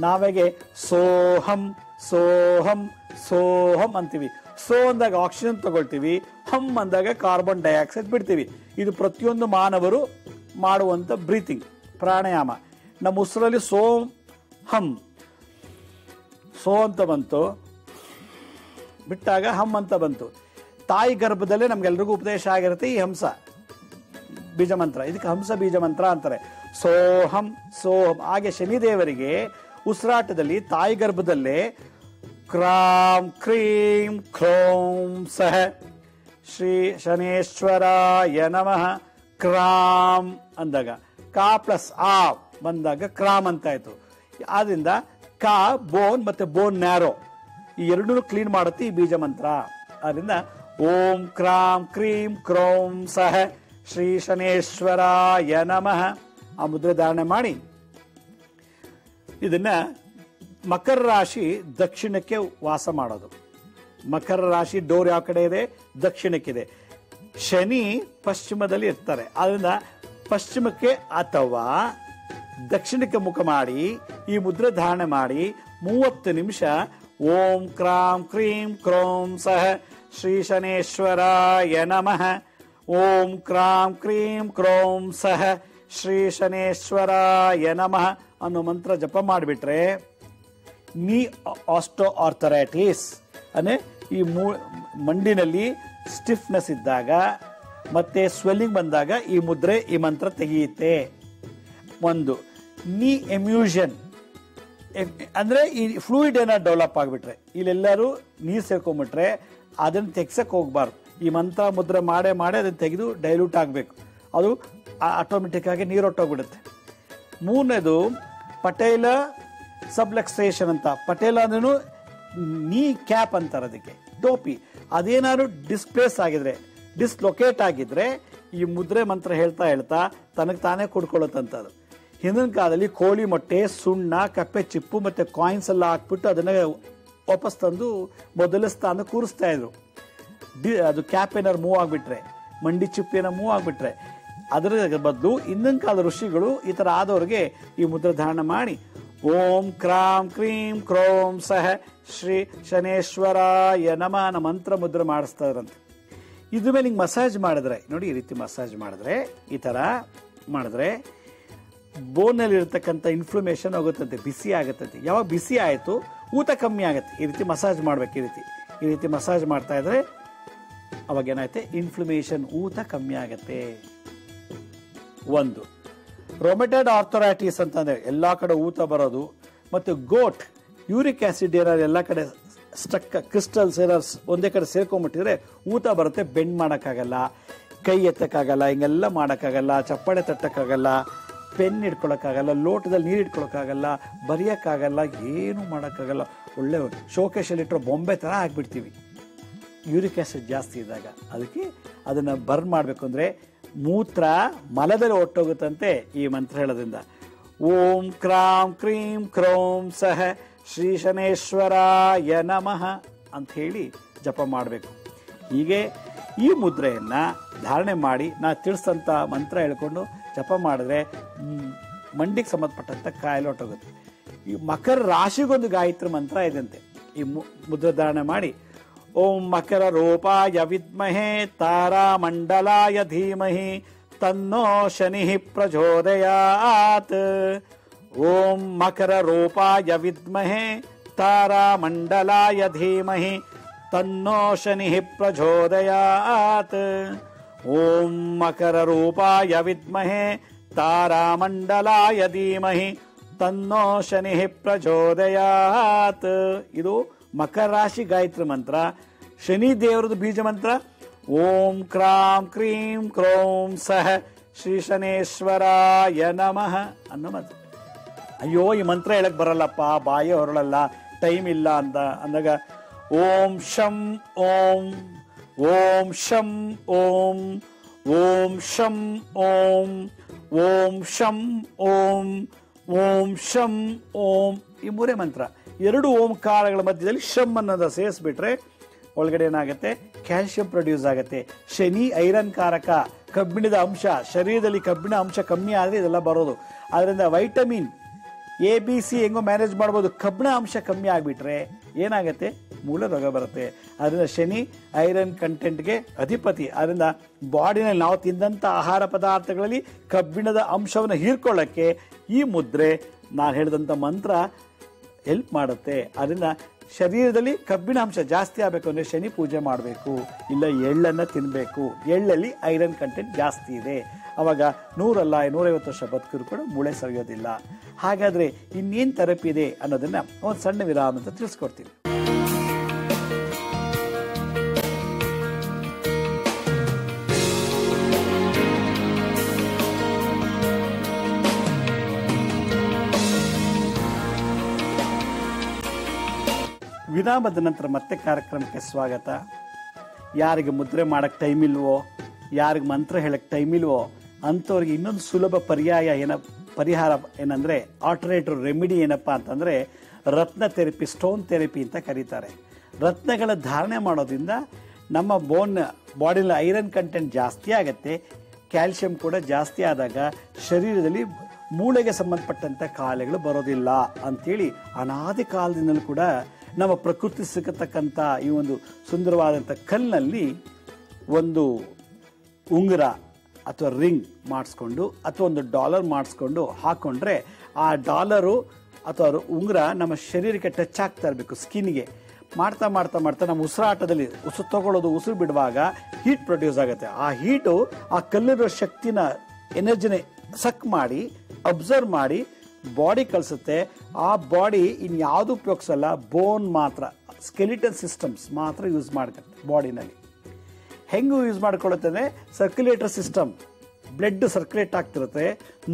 Speaker 1: ನಾವೆಗೆ ಸೋಹಂ ಸೋಹಂ ಸೋಹಂ ಅಂತೀವಿ. ಸೋ ಅಂದಾಗ ಆಕ್ಸಿಜನ್ ತಗೊಳ್ತೀವಿ, ಹಮ್ ಅಂದಾಗ ಕಾರ್ಬನ್ ಡೈಆಕ್ಸೈಡ್ ಬಿಡ್ತೀವಿ. ಇದು ಪ್ರತಿಯೊಂದು ಮಾನವರು ಮಾಡುವಂತ ಬ್ರೀತಿಂಗ್ ಪ್ರಾಣಾಯಾಮ. ನಮ್ಮ ಉಸಿರಲ್ಲಿ ಸೋಂ ಹಮ್, ಸೋ ಅಂತ ಬಂತು, ಬಿಟ್ಟಾಗ ಹಮ್ ಅಂತ ಬಂತು. ತಾಯಿ ಗರ್ಭದಲ್ಲೇ ನಮ್ಗೆಲ್ರಿಗೂ ಉಪದೇಶ ಆಗಿರುತ್ತೆ ಈ ಹಂಸ ಬೀಜ ಮಂತ್ರ. ಇದಕ್ಕೆ ಹಂಸ ಬೀಜ ಮಂತ್ರ ಅಂತಾರೆ. ಸೋಹಂ ಸೋಹಂ. ಹಾಗೆ ಶನಿದೇವರಿಗೆ ಉಸಿರಾಟದಲ್ಲಿ ತಾಯಿ ಗರ್ಭದಲ್ಲೇ ಕ್ರಾಂ ಕ್ರೀಂ ಕ್ರೌಂ ಸಹ ಶ್ರೀ ಶನೇಶ್ವರಾಯ ನಮಃ. ಕ್ರಾಮ್ ಅಂದಾಗ ಕಾ ಪ್ಲಸ್ ಆ ಬಂದಾಗ ಕ್ರಾಮ್ ಅಂತ ಆಯ್ತು. ಆದ್ರಿಂದ ಕಾ ಬೋನ್ ಮತ್ತೆ ಬೋನ್ ನ್ಯಾರೋ ಈ ಎರಡೂ ಕ್ಲೀನ್ ಮಾಡುತ್ತೆ ಈ ಬೀಜ ಮಂತ್ರ. ಆದ್ರಿಂದ ಓಂ ಕ್ರಾಂ ಕ್ರೀಂ ಕ್ರೌಂ ಸಹ ಶ್ರೀ ಶನೇಶ್ವರಾಯ ನಮಃ ಆ ಮುದ್ರೆ ಧಾರಣೆ ಮಾಡಿ ಇದನ್ನ ಮಕರ ರಾಶಿ ದಕ್ಷಿಣಕ್ಕೆ ವಾಸ ಮಾಡೋದು. ಮಕರ ರಾಶಿ ಡೋರ್ ಯಾವ ಕಡೆ ಇದೆ? ದಕ್ಷಿಣಕ್ಕಿದೆ. ಶನಿ ಪಶ್ಚಿಮದಲ್ಲಿ ಇರ್ತಾರೆ. ಆದ್ರಿಂದ ಪಶ್ಚಿಮಕ್ಕೆ ಅಥವಾ ದಕ್ಷಿಣಕ್ಕೆ ಮುಖ ಮಾಡಿ ಈ ಮುದ್ರೆ ಧಾರಣೆ ಮಾಡಿ 30 ನಿಮಿಷ ಓಂ ಕ್ರಾಂ ಕ್ರೀಂ ಕ್ರೌಂ ಸಹ ಶ್ರೀ ಶನೇಶ್ವರಾಯ ನಮಃ. ಓಂ ಕ್ರಾಂ ಕ್ರೀಂ ಕ್ರೌಂ ಸಹ ಶ್ರೀ ಶನೇಶ್ವರಾಯ ನಮಃ ಅನ್ನೋ ಮಂತ್ರ ಜಪ ಮಾಡಿಬಿಟ್ರೆ ನೀ ಆಸ್ಟೋ ಆರ್ಥರೈಟಿಸ್ ಅಂದ್ರೆ ಈ ಮಂಡಿನಲ್ಲಿ ಸ್ಟಿಫ್ನೆಸ್ ಇದ್ದಾಗ ಮತ್ತೆ ಸ್ವೆಲ್ಲಿಂಗ್ ಬಂದಾಗ ಈ ಮುದ್ರೆ ಈ ಮಂತ್ರ ತೆಗೆಯುತ್ತೆ. ಒಂದು ನೀ ಎಮ್ಯೂಷನ್ ಅಂದ್ರೆ ಈ ಫ್ಲೂಯಿಡ್ ಏನಾದ್ರು ಡೆವಲಪ್ ಆಗಿಬಿಟ್ರೆ, ಇಲ್ಲೆಲ್ಲರೂ ನೀರು ಸೇರ್ಕೊಂಡ್ಬಿಟ್ರೆ ಅದನ್ನ ತೆಗ್ಸಕ್ ಹೋಗ್ಬಾರ್ದು. ಈ ಮಂತ್ರ ಮುದ್ರೆ ಮಾಡೇ ಅದನ್ನ ತೆಗೆದು ಡೈಲ್ಯೂಟ್ ಆಗಬೇಕು. ಅದು ಆಟೋಮೆಟಿಕ್ ಆಗಿ ನೀರು ಹೊಟ್ಟೋಗ್ಬಿಡುತ್ತೆ. 3ನೇದು ಪಟೇಲ ಸಬ್ಲಕ್ಸೇಷನ್ ಅಂತ. ಪಟೇಲ ಅಂದ್ರೂ ನೀ ಕ್ಯಾಪ್ ಅಂತಾರೆ ಅದಕ್ಕೆ, ಟೋಪಿ. ಅದೇನಾದ್ರು ಡಿಸ್ಪ್ಲೇಸ್ ಆಗಿದ್ರೆ, ಡಿಸ್ಲೊಕೇಟ್ ಆಗಿದ್ರೆ ಈ ಮುದ್ರೆ ಮಂತ್ರ ಹೇಳ್ತಾ ತನಗೆ ತಾನೇ ಕುಡ್ಕೊಳ್ಳುತ್ತಂಥದ್ದು. ಹಿಂದಿನ ಕಾಲದಲ್ಲಿ ಕೋಳಿ ಮೊಟ್ಟೆ, ಸುಣ್ಣ, ಕಪ್ಪೆ ಚಿಪ್ಪು ಮತ್ತೆ ಕಾಯಿನ್ಸ್ ಎಲ್ಲ ಹಾಕ್ಬಿಟ್ಟು ಅದನ್ನ ವಾಪಸ್ ತಂದು ಮೊದಲ ಸ್ಥಾನ ಕೂರಿಸ್ತಾ ಇದ್ರು. ಅದು ಕ್ಯಾಪ್ ಏನಾದ್ರು ಮೂವ್ ಆಗ್ಬಿಟ್ರೆ, ಮಂಡಿ ಚಿಪ್ಪು ಏನಾರು ಮೂವ್ ಆಗ್ಬಿಟ್ರೆ ಅದರ ಬದಲು ಹಿಂದಿನ ಕಾಲದ ಋಷಿಗಳು ಈ ತರ ಆದವ್ರಿಗೆ ಈ ಮುದ್ರೆ ಧಾರಣ ಮಾಡಿ ಓಂ ಕ್ರಾಂ ಕ್ರೀಂ ಕ್ರೌಂ ಸಹ ಶ್ರೀ ಶನೇಶ್ವರಾಯ ನಮಃ ಮಂತ್ರ ಮುದ್ರೆ ಮಾಡಿಸ್ತಾ ಇದ್ರಂತೆ. ಇದ್ರ ಮೇಲೆ ಹಿಂಗೆ ಮಸಾಜ್ ಮಾಡಿದ್ರೆ ನೋಡಿ, ಈ ರೀತಿ ಮಸಾಜ್ ಮಾಡಿದ್ರೆ, ಈ ತರ ಮಾಡಿದ್ರೆ ಬೋನಲ್ಲಿ ಇರತಕ್ಕಂಥ ಇನ್ಫ್ಲಮೇಷನ್ ಹೋಗುತ್ತಂತೆ, ಬಿಸಿ ಆಗುತ್ತಂತೆ. ಯಾವಾಗ ಬಿಸಿ ಆಯಿತು ಊತ ಕಮ್ಮಿ ಆಗುತ್ತೆ. ಈ ರೀತಿ ಮಸಾಜ್ ಮಾಡ್ಬೇಕು. ಈ ರೀತಿ ಮಸಾಜ್ ಮಾಡ್ತಾ ಇದ್ರೆ ಅವಾಗ ಏನಾಯ್ತೆ, ಇನ್ಫ್ಲಮೇಷನ್, ಊತ ಕಮ್ಮಿ ಆಗುತ್ತೆ. ಒಂದು ರೊಮೆಟೈಡ್ ಆರ್ಥರೈಟಿಸ್ ಅಂತಂದ್ರೆ ಎಲ್ಲಾ ಕಡೆ ಊತ ಬರೋದು, ಮತ್ತು ಗೋಟ್ ಯೂರಿಕ್ ಆಸಿಡ್ ಏನಾದ್ರು ಎಲ್ಲ ಕಡೆ ಸ್ಟಕ್ ಕ್ರಿಸ್ಟಲ್ಸ್ ಏನಾದ್ರು ಒಂದೇ ಕಡೆ ಸೇರ್ಕೊಂಡ್ಬಿಟ್ಟಿದ್ರೆ ಊತ ಬರುತ್ತೆ. ಬೆಂಡ್ ಮಾಡೋಕ್ಕಾಗಲ್ಲ, ಕೈ ಎತ್ತಕ್ಕಾಗಲ್ಲ, ಹಿಂಗೆಲ್ಲ ಮಾಡೋಕ್ಕಾಗಲ್ಲ, ಚಪ್ಪಾಳೆ ತಟ್ಟಕ್ಕಾಗಲ್ಲ, ಪೆನ್ ಇಟ್ಕೊಳಕ್ಕಾಗಲ್ಲ, ಲೋಟದಲ್ಲಿ ನೀರು ಇಟ್ಕೊಳಕ್ಕಾಗಲ್ಲ, ಬರೆಯೋಕ್ಕಾಗಲ್ಲ, ಏನು ಮಾಡೋಕ್ಕಾಗಲ್ಲ. ಒಳ್ಳೆ ಶೋಕೇಶಲ್ಲಿ ಇಟ್ಟರೆ ಬೊಂಬೆ ಥರ ಆಗಿಬಿಡ್ತೀವಿ ಯೂರಿಕ್ ಆಸಿಡ್ ಜಾಸ್ತಿ ಇದ್ದಾಗ. ಅದಕ್ಕೆ ಅದನ್ನು ಬರ್ನ್ ಮಾಡಬೇಕು ಅಂದರೆ ಮೂತ್ರ ಮಲದಲ್ಲಿ ಒಟ್ಟೋಗುತ್ತಂತೆ ಈ ಮಂತ್ರ ಹೇಳೋದ್ರಿಂದ. ಓಂ ಕ್ರಾಂ ಕ್ರೀಂ ಕ್ರೌಂ ಸಹ ಶ್ರೀ ಶನೇಶ್ವರಾಯ ನಮಃ ಅಂತ ಹೇಳಿ ಜಪ ಮಾಡಬೇಕು. ಹೀಗೆ ಈ ಮುದ್ರೆಯನ್ನು ಧಾರಣೆ ಮಾಡಿ ನಾ ತಿಳಿಸಂಥ ಮಂತ್ರ ಹೇಳ್ಕೊಂಡು ಜಪ ಮಾಡಿದ್ರೆ ಮಂಡಿಗೆ ಸಂಬಂಧಪಟ್ಟಂಥ ಕಾಯಿಲೆ ಹೊಟ್ಟೋಗುತ್ತೆ. ಈ ಮಕರ ರಾಶಿಗೊಂದು ಗಾಯತ್ರಿ ಮಂತ್ರ ಇದಂತೆ. ಈ ಮುದ್ರೆ ಧಾರಣೆ ಮಾಡಿ ಓಂ ಮಕರ ರೂಪಾಯ ವಿದ್ಮಹೇ ತಾರಾಮಂಡಲಾಯ ಧೀಮಹಿ ತನ್ನೋ ಶನಿ ಪ್ರಚೋದಯಾತ್. ಓಂ ಮಕರ ರೂಪಾಯ ವಿದ್ಮಹೇ ತಾರಾಮಂಡಲಾಯ ಧೀಮಹಿ ತನ್ನೋ ಶನಿ ಪ್ರಚೋದಯಾತ್. ಓಂ ಮಕರ ರೂಪಾಯ ವಿದ್ಮಹೇ ತಾರಾಮಂಡಲಾಯ ಧೀಮಹಿ ತನ್ನೋ ಶನಿ ಪ್ರಚೋದಯಾತ್. ಇದು ಮಕರ ರಾಶಿ ಗಾಯತ್ರಿ ಮಂತ್ರ. ಶನಿ ದೇವರದು ಬೀಜ ಮಂತ್ರ ಓಂ ಕ್ರಾಂ ಕ್ರೀಂ ಕ್ರೌಂ ಸಹ ಶ್ರೀ ಶನೇಶ್ವರಾಯ ನಮಃ ಅನ್ನೋ ಮಂತ್ರ. ಅಯ್ಯೋ ಈ ಮಂತ್ರ ಹೇಳಕ್ ಬರಲ್ಲಪ್ಪ, ಬಾಯಿ ಹೊರಳಲ್ಲ, ಟೈಮ್ ಇಲ್ಲ ಅಂತ ಅಂದಾಗ ಓಂ ಶಂ ಓಂ, ಓಂ ಶಂ ಓಂ, ಓಂ ಶಂ ಓಂ, ಓಂ ಶಂ ಓಂ, ಓಂ ಶಂ ಓಂ. ಈ ಮೂರೇ ಮಂತ್ರ. ಎರಡು ಓಂಕಾರಗಳ ಮಧ್ಯದಲ್ಲಿ ಶಮ್ ಅನ್ನೋದ ಸೇರಿಸ್ಬಿಟ್ರೆ ಒಳಗಡೆ ಏನಾಗುತ್ತೆ, ಕ್ಯಾಲ್ಸಿಯಂ ಪ್ರೊಡ್ಯೂಸ್ ಆಗುತ್ತೆ. ಶನಿ ಐರನ್ ಕಾರಕ, ಕಬ್ಬಿಣದ ಅಂಶ, ಶರೀರದಲ್ಲಿ ಕಬ್ಬಿಣ ಅಂಶ ಕಮ್ಮಿ ಆದರೆ ಇದೆಲ್ಲ ಬರೋದು. ಅದರಿಂದ ವೈಟಮಿನ್ ABC ಹೆಂಗೋ ಮ್ಯಾನೇಜ್ ಮಾಡ್ಬೋದು. ಕಬ್ಬಿಣ ಅಂಶ ಕಮ್ಮಿ ಆಗಿಬಿಟ್ರೆ ಏನಾಗುತ್ತೆ, ಮೂಲ ರೋಗ ಬರುತ್ತೆ. ಅದರಿಂದ ಶನಿ ಐರನ್ ಕಂಟೆಂಟ್ಗೆ ಅಧಿಪತಿ. ಅದರಿಂದ ಬಾಡಿನಲ್ಲಿ ನಾವು ತಿಂದಂಥ ಆಹಾರ ಪದಾರ್ಥಗಳಲ್ಲಿ ಕಬ್ಬಿಣದ ಅಂಶವನ್ನು ಹೀರ್ಕೊಳ್ಳೋಕ್ಕೆ ಈ ಮುದ್ರೆ ನಾನು ಹೇಳಿದಂಥ ಮಂತ್ರ ಹೆಲ್ಪ್ ಮಾಡುತ್ತೆ. ಅದರಿಂದ ಶರೀರದಲ್ಲಿ ಕಬ್ಬಿಣ ಅಂಶ ಜಾಸ್ತಿ ಆಗಬೇಕು ಅಂದರೆ ಶನಿ ಪೂಜೆ ಮಾಡಬೇಕು, ಇಲ್ಲ ಎಳ್ಳನ್ನು ತಿನ್ನಬೇಕು. ಎಳ್ಳಲ್ಲಿ ಐರನ್ ಕಂಟೆಂಟ್ ಜಾಸ್ತಿ ಇದೆ. ಅವಾಗ 100 ಅಲ್ಲ 150 ವರ್ಷ ಬದುಕಿದ್ರು ಕೂಡ ಮೂಳೆ ಸರಿಯೋದಿಲ್ಲ. ಹಾಗಾದರೆ ಇನ್ನೇನು ಥೆರಪಿ ಇದೆ ಅನ್ನೋದನ್ನು ಒಂದು ಸಣ್ಣ ವಿರಾಮ ಅಂತ ತಿಳಿಸ್ಕೊಡ್ತೀನಿ. ವಿರಾಮದ ನಂತರ ಮತ್ತೆ ಕಾರ್ಯಕ್ರಮಕ್ಕೆ ಸ್ವಾಗತ. ಯಾರಿಗೆ ಮುದ್ರೆ ಮಾಡೋಕ್ಕೆ ಟೈಮ್ ಇಲ್ವೋ, ಯಾರಿಗೆ ಮಂತ್ರ ಹೇಳಕ್ಕೆ ಟೈಮ್ ಇಲ್ವೋ ಅಂಥವ್ರಿಗೆ ಇನ್ನೊಂದು ಸುಲಭ ಪರಿಹಾರ ಏನಂದರೆ ಆಲ್ಟರ್ನೇಟಿವ್ ರೆಮಿಡಿ ಏನಪ್ಪ ಅಂತಂದರೆ ರತ್ನ ಥೆರಪಿ, ಸ್ಟೋನ್ ಥೆರಪಿ ಅಂತ ಕರೀತಾರೆ. ರತ್ನಗಳ ಧಾರಣೆ ಮಾಡೋದ್ರಿಂದ ನಮ್ಮ ಬಾಡಿಲಿ ಐರನ್ ಕಂಟೆಂಟ್ ಜಾಸ್ತಿ ಆಗುತ್ತೆ. ಕ್ಯಾಲ್ಸಿಯಂ ಕೂಡ ಜಾಸ್ತಿ ಆದಾಗ ಶರೀರದಲ್ಲಿ ಮೂಳೆಗೆ ಸಂಬಂಧಪಟ್ಟಂಥ ಕಾಯಿಲೆಗಳು ಬರೋದಿಲ್ಲ ಅಂಥೇಳಿ ಅನಾದಿ ಕಾಲದಿಂದಲೂ ಕೂಡ ನಮ್ಮ ಪ್ರಕೃತಿ ಸಿಗತಕ್ಕಂಥ ಈ ಒಂದು ಸುಂದರವಾದಂಥ ಕಲ್ಲಿನಲ್ಲಿ ಒಂದು ಉಂಗುರ ಅಥವಾ ರಿಂಗ್ ಮಾಡಿಸ್ಕೊಂಡು ಅಥವಾ ಒಂದು ಡಾಲರ್ ಮಾಡಿಸ್ಕೊಂಡು ಹಾಕ್ಕೊಂಡ್ರೆ ಆ ಡಾಲರು ಅಥವಾ ಉಂಗುರ ನಮ್ಮ ಶರೀರಕ್ಕೆ ಟಚ್ ಆಗ್ತಾ ಇರಬೇಕು, ಸ್ಕಿನ್ಗೆ. ಮಾಡ್ತಾ ಮಾಡ್ತಾ ಮಾಡ್ತಾ ನಮ್ಮ ಉಸಿರಾಟದಲ್ಲಿ ಉಸಿರು ತಗೊಳ್ಳೋದು, ಉಸಿರು ಬಿಡುವಾಗ ಹೀಟ್ ಪ್ರೊಡ್ಯೂಸ್ ಆಗುತ್ತೆ. ಆ ಹೀಟು ಆ ಕಲ್ಲಿರೋ ಶಕ್ತಿನ, ಎನರ್ಜಿನ ಸಕ್ ಮಾಡಿ ಅಬ್ಸರ್ವ್ ಮಾಡಿ ಬಾಡಿ ಕಳಿಸುತ್ತೆ. ಆ ಬಾಡಿ ಇನ್ಯಾವುದು ಉಪಯೋಗಿಸಲ್ಲ, ಬೋನ್ ಮಾತ್ರ, ಸ್ಕೆಲಿಟನ್ ಸಿಸ್ಟಮ್ಸ್ ಮಾತ್ರ ಯೂಸ್ ಮಾಡ್ಕೊತ್ತೆ ಬಾಡಿನಲ್ಲಿ. ಹೆಂಗೆ ಯೂಸ್ ಮಾಡ್ಕೊಳ್ಳುತ್ತೆ ಅಂದರೆ ಸರ್ಕ್ಯುಲೇಟರ್ ಸಿಸ್ಟಮ್, ಬ್ಲಡ್ ಸರ್ಕ್ಯುಲೇಟ್ ಆಗ್ತಿರುತ್ತೆ.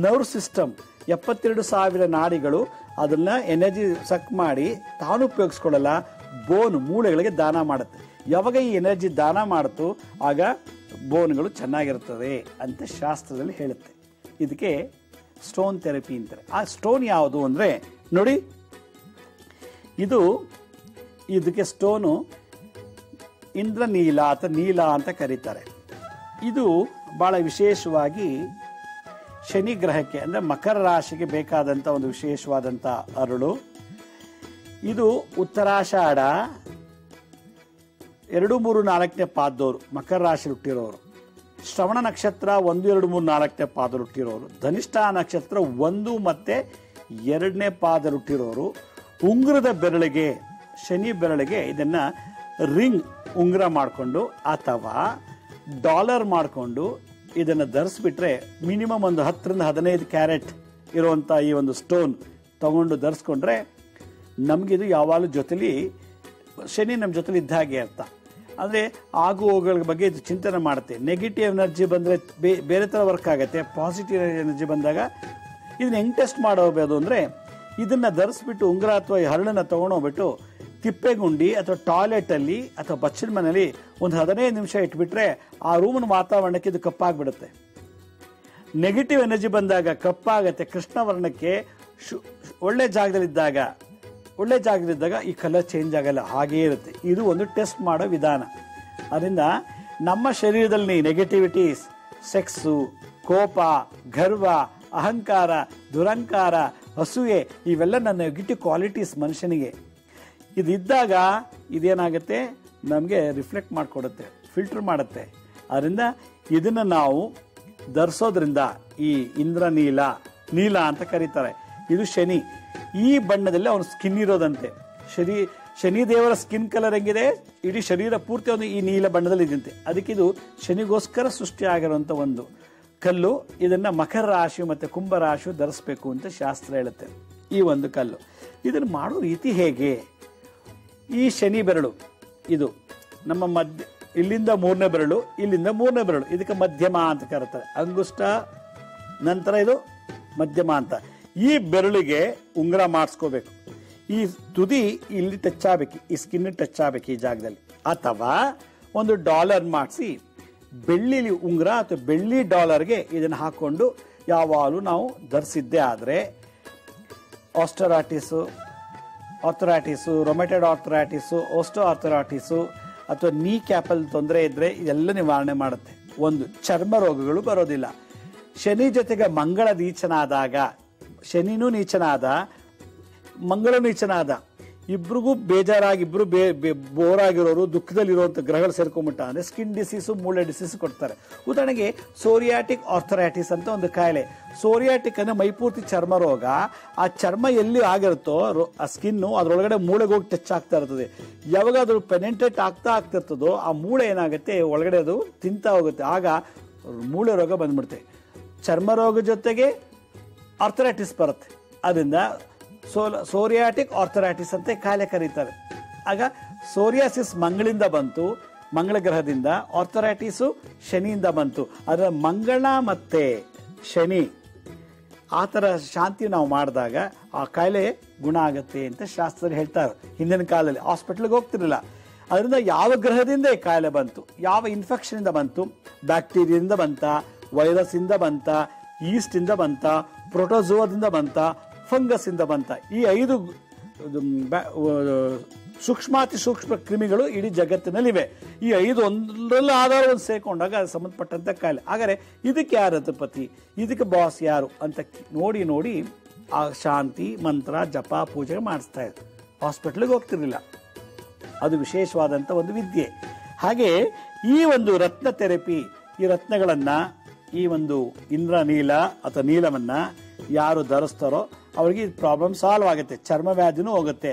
Speaker 1: ನರ್ವ್ ಸಿಸ್ಟಮ್, 72,000 ನಾಡಿಗಳು ಅದನ್ನು ಎನರ್ಜಿ ಸಕ್ ಮಾಡಿ ತಾನು ಉಪಯೋಗಿಸ್ಕೊಳ್ಳಲ್ಲ, ಬೋನ್ ಮೂಳೆಗಳಿಗೆ ದಾನ ಮಾಡುತ್ತೆ. ಯಾವಾಗ ಈ ಎನರ್ಜಿ ದಾನ ಮಾಡುತ್ತೋ ಆಗ ಬೋನ್ಗಳು ಚೆನ್ನಾಗಿರ್ತದೆ ಅಂತ ಶಾಸ್ತ್ರದಲ್ಲಿ ಹೇಳುತ್ತೆ. ಇದಕ್ಕೆ ಸ್ಟೋನ್ ಥೆರಪಿ ಅಂತಾರೆ. ಆ ಸ್ಟೋನ್ ಯಾವುದು ಅಂದರೆ ನೋಡಿ, ಇದಕ್ಕೆ ಸ್ಟೋನು ಇಂದ್ರನೀಲ ಅಥವಾ ನೀಲ ಅಂತ ಕರೀತಾರೆ. ಇದು ಭಾಳ ವಿಶೇಷವಾಗಿ ಶನಿ ಗ್ರಹಕ್ಕೆ ಅಂದರೆ ಮಕರ ರಾಶಿಗೆ ಬೇಕಾದಂಥ ಒಂದು ವಿಶೇಷವಾದಂಥ ಅರಳು. ಇದು ಉತ್ತರಾಷಾಢ 2, 3, 4ನೇ ಪಾದದವರು ಮಕರ ರಾಶಿ ಹುಟ್ಟಿರೋರು. ಶ್ರವಣ ನಕ್ಷತ್ರ 1, 2, 3, 4ನೇ ಪಾದ ಹುಟ್ಟಿರೋರು, ಧನಿಷ್ಠ ನಕ್ಷತ್ರ 1 ಮತ್ತೆ 2ನೇ ಪಾದ ಹುಟ್ಟಿರೋರು ಉಂಗುರದ ಬೆರಳಿಗೆ, ಶನಿ ಬೆರಳಿಗೆ ಇದನ್ನ ರಿಂಗ್ ಉಂಗುರ ಮಾಡಿಕೊಂಡು ಅಥವಾ ಡಾಲರ್ ಮಾಡಿಕೊಂಡು ಇದನ್ನು ಧರಿಸ್ಬಿಟ್ರೆ ಮಿನಿಮಮ್ ಒಂದು 10 ರಿಂದ 15 ಕ್ಯಾರೆಟ್ ಇರುವಂಥ ಈ ಒಂದು ಸ್ಟೋನ್ ತಗೊಂಡು ಧರಿಸ್ಕೊಂಡ್ರೆ ನಮಗಿದು ಯಾವಾಗಲೂ ಜೊತೆಲಿ ಶನಿ ನಮ್ಮ ಜೊತೆಲಿ ಇದ್ದ ಹಾಗೆ ಅರ್ಥ. ಅಂದರೆ ಆಗು ಹೋಗುಗಳ ಬಗ್ಗೆ ಇದು ಚಿಂತನೆ ಮಾಡುತ್ತೆ. ನೆಗೆಟಿವ್ ಎನರ್ಜಿ ಬಂದರೆ ಬೇರೆ ಥರ ವರ್ಕ್ ಆಗುತ್ತೆ. ಪಾಸಿಟಿವ್ ಎನರ್ಜಿ ಬಂದಾಗ ಇದನ್ನ ಹೆಂಗೆ ಟೆಸ್ಟ್ ಮಾಡೋದು ಅಂದರೆ ಇದನ್ನು ಧರಿಸ್ಬಿಟ್ಟು ಉಂಗುರ ಅಥವಾ ಹರಳನ್ನು ತೊಗೊಂಡೋಗ್ಬಿಟ್ಟು ತಿಪ್ಪೆಗುಂಡಿ ಅಥವಾ ಟಾಯ್ಲೆಟಲ್ಲಿ ಅಥವಾ ಬಚ್ಚಲ ಮನೆಯಲ್ಲಿ ಒಂದು 15 ನಿಮಿಷ ಇಟ್ಬಿಟ್ರೆ ಆ ರೂಮಿನ ವಾತಾವರಣಕ್ಕೆ ಇದು ಕಪ್ಪಾಗ್ಬಿಡುತ್ತೆ. ನೆಗೆಟಿವ್ ಎನರ್ಜಿ ಬಂದಾಗ ಕಪ್ಪಾಗತ್ತೆ. ಕೃಷ್ಣವರ್ಣಕ್ಕೆ ಒಳ್ಳೆ ಜಾಗದಲ್ಲಿದ್ದಾಗ ಈ ಕಲರ್ ಚೇಂಜ್ ಆಗಲ್ಲ, ಹಾಗೇ ಇರುತ್ತೆ. ಇದು ಒಂದು ಟೆಸ್ಟ್ ಮಾಡೋ ವಿಧಾನ. ಅದರಿಂದ ನಮ್ಮ ಶರೀರದಲ್ಲಿ ನೆಗೆಟಿವಿಟೀಸ್, ಸೆಕ್ಸು, ಕೋಪ, ಗರ್ವ, ಅಹಂಕಾರ, ದುರಂಕಾರ, ಅಸೂಯೆ ಇವೆಲ್ಲ ನನ್ನ ನೆಗೆಟಿವ್ ಕ್ವಾಲಿಟೀಸ್ ಮನುಷ್ಯನಿಗೆ. ಇದಿದ್ದಾಗ ಇದೇನಾಗುತ್ತೆ, ನಮಗೆ ರಿಫ್ಲೆಕ್ಟ್ ಮಾಡಿಕೊಡುತ್ತೆ, ಫಿಲ್ಟರ್ ಮಾಡುತ್ತೆ. ಅದರಿಂದ ಇದನ್ನು ನಾವು ಧರಿಸೋದ್ರಿಂದ ಈ ಇಂದ್ರನೀಲ, ನೀಲ ಅಂತ ಕರೀತಾರೆ, ಇದು ಶನಿ. ಈ ಬಣ್ಣದಲ್ಲಿ ಅವನು ಸ್ಕಿನ್ ಇರೋದಂತೆ. ಶನಿ ದೇವರ ಸ್ಕಿನ್ ಕಲರ್ ಹೆಂಗಿದೆ, ಇಡೀ ಶರೀರ ಪೂರ್ತಿ ಒಂದು ಈ ನೀಲ ಬಣ್ಣದಲ್ಲಿ ಇದಂತೆ. ಅದಕ್ಕಿದು ಶನಿಗೋಸ್ಕರ ಸೃಷ್ಟಿ ಆಗಿರುವಂಥ ಒಂದು ಕಲ್ಲು. ಇದನ್ನು ಮಕರ ರಾಶಿ ಮತ್ತು ಕುಂಭ ರಾಶಿ ಧರಿಸ್ಬೇಕು ಅಂತ ಶಾಸ್ತ್ರ ಹೇಳುತ್ತೆ. ಈ ಒಂದು ಕಲ್ಲು ಇದನ್ನು ಮಾಡೋ ರೀತಿ ಹೇಗೆ? ಈ ಶನಿ ಬೆರಳು ಇದು ನಮ್ಮ ಮಧ್ಯ, ಇಲ್ಲಿಂದ 3ನೇ ಬೆರಳು, ಇಲ್ಲಿಂದ 3ನೇ ಬೆರಳು, ಇದಕ್ಕೆ ಮಧ್ಯಮ ಅಂತ ಕರೀತಾರೆ. ಅಂಗುಷ್ಟ ನಂತರ ಇದು ಮಧ್ಯಮ ಅಂತ. ಈ ಬೆರಳಿಗೆ ಉಂಗುರ ಮಾಡಿಸ್ಕೋಬೇಕು. ಈ ತುದಿ ಇಲ್ಲಿ ಟಚ್ ಆಗಬೇಕು, ಈ ಸ್ಕಿನ್ ಟಚ್ ಆಗಬೇಕು ಈ ಜಾಗದಲ್ಲಿ. ಅಥವಾ ಒಂದು ಡಾಲರ್ ಮಾಡಿಸಿ ಬೆಳ್ಳಿ ಉಂಗುರ ಅಥವಾ ಬೆಳ್ಳಿ ಡಾಲರ್ಗೆ ಇದನ್ನು ಹಾಕ್ಕೊಂಡು ಯಾವಾಗಲೂ ನಾವು ಧರಿಸಿದ್ದೇ ಆದರೆ ಆರ್ಥರೈಟಿಸು, ರೊಮೆಟೆಡ್ ಆರ್ಥರೈಟಿಸು, ಓಸ್ಟೋ ಆರ್ಥರೈಟಿಸು ಅಥವಾ ನೀ ಕ್ಯಾಪಲ್ ತೊಂದರೆ ಇದ್ದರೆ ಇದೆಲ್ಲ ನಿವಾರಣೆ ಮಾಡುತ್ತೆ. ಒಂದು ಚರ್ಮ ರೋಗಗಳು ಬರೋದಿಲ್ಲ. ಶನಿ ಜೊತೆಗೆ ಮಂಗಳ ನೀಚನಾದಾಗ, ಶನಿನೂ ನೀಚನಾದ, ಮಂಗಳ ನೀಚನಾದ, ಇಬ್ರಿಗೂ ಬೇಜಾರಾಗಿ ಇಬ್ರು ಬೋರ್ ಆಗಿರೋರು, ದುಃಖದಲ್ಲಿರುವಂಥ ಗ್ರಹಗಳು ಸೇರ್ಕೊಂಡ್ಬಿಟ್ಟ ಅಂದರೆ ಸ್ಕಿನ್ ಡಿಸೀಸು, ಮೂಳೆ ಡಿಸೀಸ್ ಕೊಡ್ತಾರೆ. ಉದಾಹರಣೆಗೆ ಸೋರಿಯಾಟಿಕ್ ಆರ್ಥರೈಟಿಸ್ ಅಂತ ಒಂದು ಕಾಯಿಲೆ. ಸೋರಿಯಾಟಿಕ್ ಅಂದರೆ ಮೈಪೂರ್ತಿ ಚರ್ಮ ರೋಗ. ಆ ಚರ್ಮ ಎಲ್ಲಿ ಆಗಿರುತ್ತೋ ಆ ಸ್ಕಿನ್ನು ಅದರೊಳಗಡೆ ಮೂಳೆಗೆ ಹೋಗಿ ಟಚ್ ಆಗ್ತಾ ಇರ್ತದೆ. ಯಾವಾಗ ಅದು ಪೆನೆಂಟ್ರೇಟ್ ಆಗ್ತಾ ಇರ್ತದೋ ಆ ಮೂಳೆ ಏನಾಗುತ್ತೆ, ಒಳಗಡೆ ಅದು ತಿಂತಾ ಹೋಗುತ್ತೆ. ಆಗ ಮೂಳೆ ರೋಗ ಬಂದ್ಬಿಡುತ್ತೆ. ಚರ್ಮ ರೋಗ ಜೊತೆಗೆ ಆರ್ಥರೈಟಿಸ್ ಬರುತ್ತೆ. ಅದರಿಂದ ಸೋರಿಯಾಟಿಕ್ ಆರ್ಥರೈಟಿಸ್ ಅಂತ ಕಾಯಿಲೆ ಕರೀತಾರೆ. ಆಗ ಸೋರಿಯಾಸಿಸ್ ಮಂಗಳಿಂದ ಬಂತು, ಮಂಗಳ ಗ್ರಹದಿಂದ. ಆರ್ಥರೈಟಿಸು ಶನಿಯಿಂದ ಬಂತು. ಅದರ ಮಂಗಳ ಮತ್ತೆ ಶನಿ ಆ ಥರ ಶಾಂತಿ ನಾವು ಮಾಡಿದಾಗ ಆ ಕಾಯಿಲೆ ಗುಣ ಆಗುತ್ತೆ ಅಂತ ಶಾಸ್ತ್ರದಲ್ಲಿ ಹೇಳ್ತಾರೆ. ಹಿಂದಿನ ಕಾಲದಲ್ಲಿ ಹಾಸ್ಪಿಟ್ಲಿಗೆ ಹೋಗ್ತಿರಲಿಲ್ಲ. ಅದರಿಂದ ಯಾವ ಗ್ರಹದಿಂದ ಈ ಕಾಯಿಲೆ ಬಂತು, ಯಾವ ಇನ್ಫೆಕ್ಷನಿಂದ ಬಂತು, ಬ್ಯಾಕ್ಟೀರಿಯಿಂದ ಬಂತ, ವೈರಸ್ ಇಂದ ಬಂತ, ಈಸ್ಟ್ ಇಂದ ಬಂತ, ಪ್ರೋಟೋಜೋದಿಂದ ಬಂತ, ಫಂಗಸ್ ಇಂದ ಬಂತ. ಈ 5 ಸೂಕ್ಷ್ಮಾತಿ ಸೂಕ್ಷ್ಮ ಕ್ರಿಮಿಗಳು ಇಡೀ ಜಗತ್ತಿನಲ್ಲಿವೆ. ಈ 5 ಒಂದರಲ್ಲಿ ಆಧಾರ ಒಂದು ಸೇರ್ಕೊಂಡಾಗ ಅದು ಸಂಬಂಧಪಟ್ಟಂತ ಕಾಯಿಲೆ. ಹಾಗಾದ್ರೆ ಇದಕ್ಕೆ ಯಾರು ಅಧಿಪತಿ, ಇದಕ್ಕೆ ಬಾಸ್ ಯಾರು ಅಂತ ನೋಡಿ ಆ ಶಾಂತಿ ಮಂತ್ರ ಜಪ ಪೂಜೆ ಮಾಡಿಸ್ತಾ ಇದ್ರು. ಹಾಸ್ಪಿಟ್ಲಿಗೆ ಹೋಗ್ತಿರ್ಲಿಲ್ಲ. ಅದು ವಿಶೇಷವಾದಂಥ ಒಂದು ವಿದ್ಯೆ. ಹಾಗೆ ಈ ಒಂದು ರತ್ನ ಥೆರಪಿ, ಈ ರತ್ನಗಳನ್ನು, ಈ ಒಂದು ಇಂದ್ರ ನೀಲ ಅಥವಾ ನೀಲವನ್ನು ಯಾರು ಧರಿಸ್ತಾರೋ ಅವರಿಗೆ ಪ್ರಾಬ್ಲಮ್ ಸಾಲ್ವ್ ಆಗುತ್ತೆ, ಚರ್ಮ ವ್ಯಾಧಿನೂ ಹೋಗುತ್ತೆ.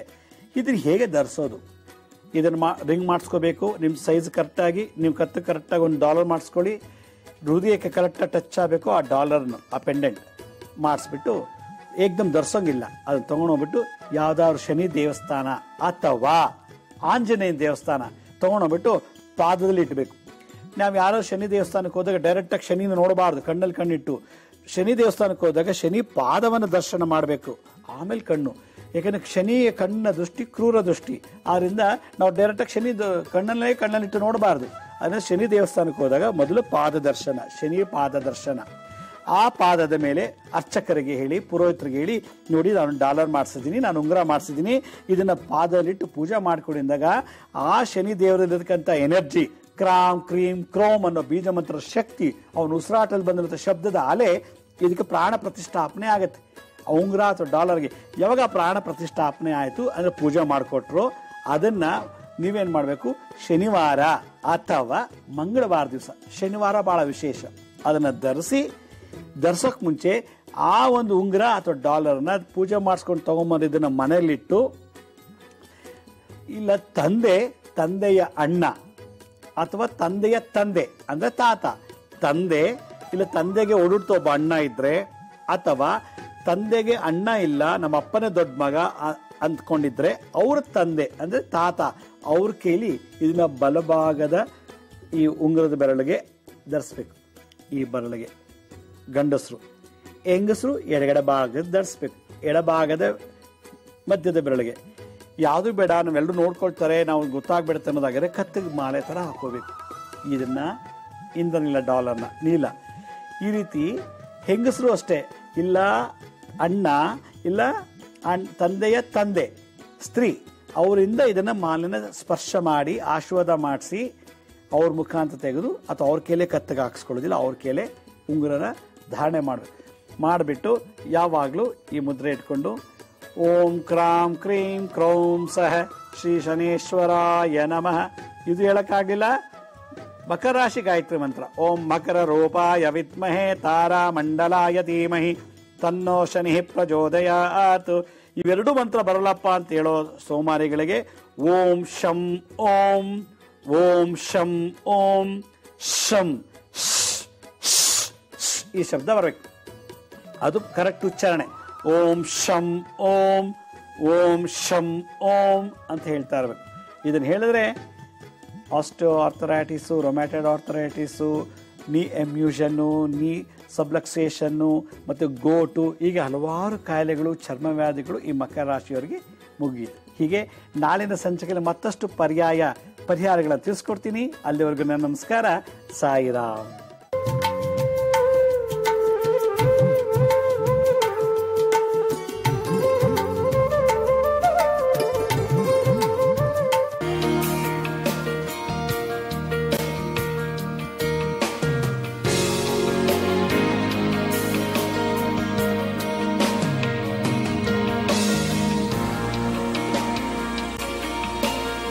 Speaker 1: ಇದನ್ನು ಹೇಗೆ ಧರಿಸೋದು? ಇದನ್ನು ರಿಂಗ್ ಮಾಡಿಸ್ಕೋಬೇಕು. ನಿಮ್ಮ ಸೈಜ್ ಕರೆಕ್ಟಾಗಿ, ನೀವು ಕತ್ತು ಕರೆಕ್ಟಾಗಿ ಒಂದು ಡಾಲರ್ ಮಾಡಿಸ್ಕೊಳ್ಳಿ. ಹೃದಯಕ್ಕೆ ಕರೆಕ್ಟಾಗಿ ಟಚ್ ಆಗಬೇಕು ಆ ಡಾಲರ್ನ, ಆ ಪೆಂಡೆಂಟ್ ಮಾಡಿಸ್ಬಿಟ್ಟು ಏಕ್ದಮ್ ಧರಿಸೋಂಗಿಲ್ಲ. ಅದನ್ನು ತೊಗೊಂಡೋಗ್ಬಿಟ್ಟು ಯಾವುದಾದ್ರು ಶನಿ ದೇವಸ್ಥಾನ ಅಥವಾ ಆಂಜನೇಯ ದೇವಸ್ಥಾನ ತೊಗೊಂಡೋಗ್ಬಿಟ್ಟು ಪಾದದಲ್ಲಿ ಇಟ್ಟಬೇಕು. ನಾವು ಯಾರೋ ಶನಿ ದೇವಸ್ಥಾನಕ್ಕೆ ಹೋದಾಗ ಡೈರೆಕ್ಟಾಗಿ ಶನಿನ ನೋಡಬಾರ್ದು, ಕಣ್ಣಲ್ಲಿ ಕಣ್ಣಿಟ್ಟು. ಶನಿ ದೇವಸ್ಥಾನಕ್ಕೆ ಹೋದಾಗ ಶನಿ ಪಾದವನ್ನು ದರ್ಶನ ಮಾಡಬೇಕು, ಆಮೇಲೆ ಕಣ್ಣು. ಯಾಕಂದರೆ ಶನಿಯ ಕಣ್ಣಿನ ದೃಷ್ಟಿ ಕ್ರೂರ ದೃಷ್ಟಿ. ಆದ್ದರಿಂದ ನಾವು ಡೈರೆಕ್ಟಾಗಿ ಕಣ್ಣಲ್ಲಿಟ್ಟು ನೋಡಬಾರ್ದು. ಅಂದರೆ ಶನಿ ದೇವಸ್ಥಾನಕ್ಕೆ ಹೋದಾಗ ಮೊದಲು ಪಾದ ದರ್ಶನ, ಶನಿಯ ಪಾದ ದರ್ಶನ. ಆ ಪಾದದ ಮೇಲೆ ಅರ್ಚಕರಿಗೆ ಹೇಳಿ, ಪುರೋಹಿತರಿಗೆ ಹೇಳಿ, ನೋಡಿ ನಾನು ಡಾಲರ್ ಮಾಡಿಸಿದ್ದೀನಿ, ನಾನು ಉಂಗುರ ಮಾಡಿಸಿದ್ದೀನಿ, ಇದನ್ನು ಪಾದದಲ್ಲಿಟ್ಟು ಪೂಜೆ ಮಾಡಿಕೊಡಿದಾಗ ಆ ಶನಿ ದೇವರಲ್ಲಿರ್ತಕ್ಕಂಥ ಎನರ್ಜಿ, ಕ್ರಾಮ್ ಕ್ರೀಮ್ ಕ್ರೋಮ್ ಅನ್ನೋ ಬೀಜ ಮಂತ್ರ ಶಕ್ತಿ, ಅವನು ಉಸಿರಾಟಲ್ಲಿ ಬಂದಿರೋ ಶಬ್ದದ ಅಲೆ ಇದಕ್ಕೆ ಪ್ರಾಣ ಪ್ರತಿಷ್ಠಾಪನೆ ಆಗುತ್ತೆ. ಉಂಗುರ ಅಥವಾ ಡಾಲರ್ಗೆ ಯಾವಾಗ ಪ್ರಾಣ ಪ್ರತಿಷ್ಠಾಪನೆ ಆಯಿತು ಅಂದರೆ ಪೂಜೆ ಮಾಡಿಕೊಟ್ರು, ಅದನ್ನು ನೀವೇನು ಮಾಡಬೇಕು, ಶನಿವಾರ ಅಥವಾ ಮಂಗಳವಾರ ದಿವಸ, ಶನಿವಾರ ಭಾಳ ವಿಶೇಷ, ಅದನ್ನು ಧರಿಸೋಕೆ ಮುಂಚೆ ಆ ಒಂದು ಉಂಗುರ ಅಥವಾ ಡಾಲರ್ನ ಪೂಜೆ ಮಾಡಿಸ್ಕೊಂಡು ತೊಗೊಂಬಂದು ಇದನ್ನು ಮನೆಯಲ್ಲಿಟ್ಟು, ಇಲ್ಲ ತಂದೆಯ ಅಣ್ಣ ಅಥವಾ ತಂದೆಯ ತಂದೆ ಅಂದರೆ ತಾತ, ತಂದೆ ಇಲ್ಲ ತಂದೆಗೆ ಒಡುಡ್ತ ಒಬ್ಬ ಅಣ್ಣ ಇದ್ರೆ, ಅಥವಾ ತಂದೆಗೆ ಅಣ್ಣ ಇಲ್ಲ ನಮ್ಮ ಅಪ್ಪನೇ ದೊಡ್ಡ ಮಗ ಅಂದ್ಕೊಂಡಿದ್ರೆ ಅವ್ರ ತಂದೆ ಅಂದರೆ ತಾತ ಅವ್ರ ಕೈಲಿ ಇದನ್ನ ಬಲಭಾಗದ ಈ ಉಂಗುರದ ಬೆರಳಿಗೆ ಧರಿಸ್ಬೇಕು. ಈ ಬೆರಳಿಗೆ ಗಂಡಸರು, ಹೆಂಗಸರು ಎಡಗಡೆ ಭಾಗದ ಧರಿಸ್ಬೇಕು, ಎಡಭಾಗದ ಮಧ್ಯದ ಬೆರಳಿಗೆ. ಯಾವುದು ಬೇಡ, ನಾವೆಲ್ಲರೂ ನೋಡ್ಕೊಳ್ತಾರೆ, ನಾವು ಗೊತ್ತಾಗ್ಬಿಡುತ್ತೆ ಅನ್ನೋದಾದರೆ ಕತ್ತಿಗೆ ಮಾಲೆ ಥರ ಹಾಕೋಬೇಕು. ಇದನ್ನ ಇಂಧನಿಲ್ಲ ಡಾಲರ್ನ ನೀಲ. ಈ ರೀತಿ ಹೆಂಗಸರು ಅಷ್ಟೇ, ಇಲ್ಲ ಅಣ್ಣ ಇಲ್ಲ ತಂದೆಯ ತಂದೆ ಸ್ತ್ರೀ ಅವರಿಂದ ಇದನ್ನು ಮಾಲಿನ ಸ್ಪರ್ಶ ಮಾಡಿ ಆಶೀರ್ವಾದ ಮಾಡಿಸಿ ಅವ್ರ ಮುಖಾಂತರ ತೆಗೆದು ಅಥವಾ ಅವ್ರ ಕೈಲೇ ಕತ್ತಿಗೆ ಹಾಕ್ಸ್ಕೊಳ್ಳೋದಿಲ್ಲ, ಅವ್ರ ಕೈಲೇ ಉಂಗುರನ ಧಾರಣೆ ಮಾಡಬೇಕು. ಮಾಡಿಬಿಟ್ಟು ಯಾವಾಗಲೂ ಈ ಮುದ್ರೆ ಇಟ್ಕೊಂಡು ಓಂ ಕ್ರಾಂ ಕ್ರೀಂ ಕ್ರೌಂ ಸಹ ಶ್ರೀ ಶನೇಶ್ವರಾಯ ನಮಃ, ಇದು ಹೇಳಕ್ಕಾಗಲಿಲ್ಲ ಮಕರ ರಾಶಿ ಗಾಯತ್ರಿ ಮಂತ್ರ. ಓಂ ಮಕರ ರೂಪಾಯ ವಿದ್ಮಹೇ ತಾರಾ ಮಂಡಲಾಯ ಧೀಮಹಿ ತನ್ನೋ ಶನಿ ಪ್ರಚೋದಯಾತ್. ಇವೆರಡು ಮಂತ್ರ ಬರಲಪ್ಪ ಅಂತ ಹೇಳೋ ಸೋಮಾರಿಗಳಿಗೆ ಓಂ ಶಂ ಓಂ, ಓಂ ಶಂ ಓಂ, ಶಂ ಈ ಶಬ್ದ ಬರಬೇಕು, ಅದು ಕರೆಕ್ಟ್ ಉಚ್ಚಾರಣೆ. ಓಂ ಶಂ ಓಂ, ಓಂ ಶಂ ಓಂ ಅಂತ ಹೇಳ್ತಾ ಇರಬೇಕು. ಇದನ್ನು ಹೇಳಿದ್ರೆ ಆಸ್ಟಿಯೋ ಆರ್ಥರೈಟಿಸು, ರೊಮ್ಯಾಟೈಡ್ ಆರ್ಥರೈಟಿಸು, ನೀ ಎಮ್ಯೂಷನ್ನು, ನೀ ಸಬ್ಲಕ್ಸೇಷನ್ನು ಮತ್ತು ಗೋಟು, ಹೀಗೆ ಹಲವಾರು ಕಾಯಿಲೆಗಳು, ಚರ್ಮವ್ಯಾಧಿಗಳು ಈ ಮಕರ ರಾಶಿಯವರಿಗೆ ಮುಗಿಯಿತು. ಹೀಗೆ ನಾಳಿನ ಸಂಚಿಕೆಯಲ್ಲಿ ಮತ್ತಷ್ಟು ಪರಿಹಾರಗಳನ್ನು ತಿಳಿಸ್ಕೊಡ್ತೀನಿ. ಅಲ್ಲಿವರೆಗೂ ನನ್ನ ನಮಸ್ಕಾರ. ಸಾಯಿರಾಮ್.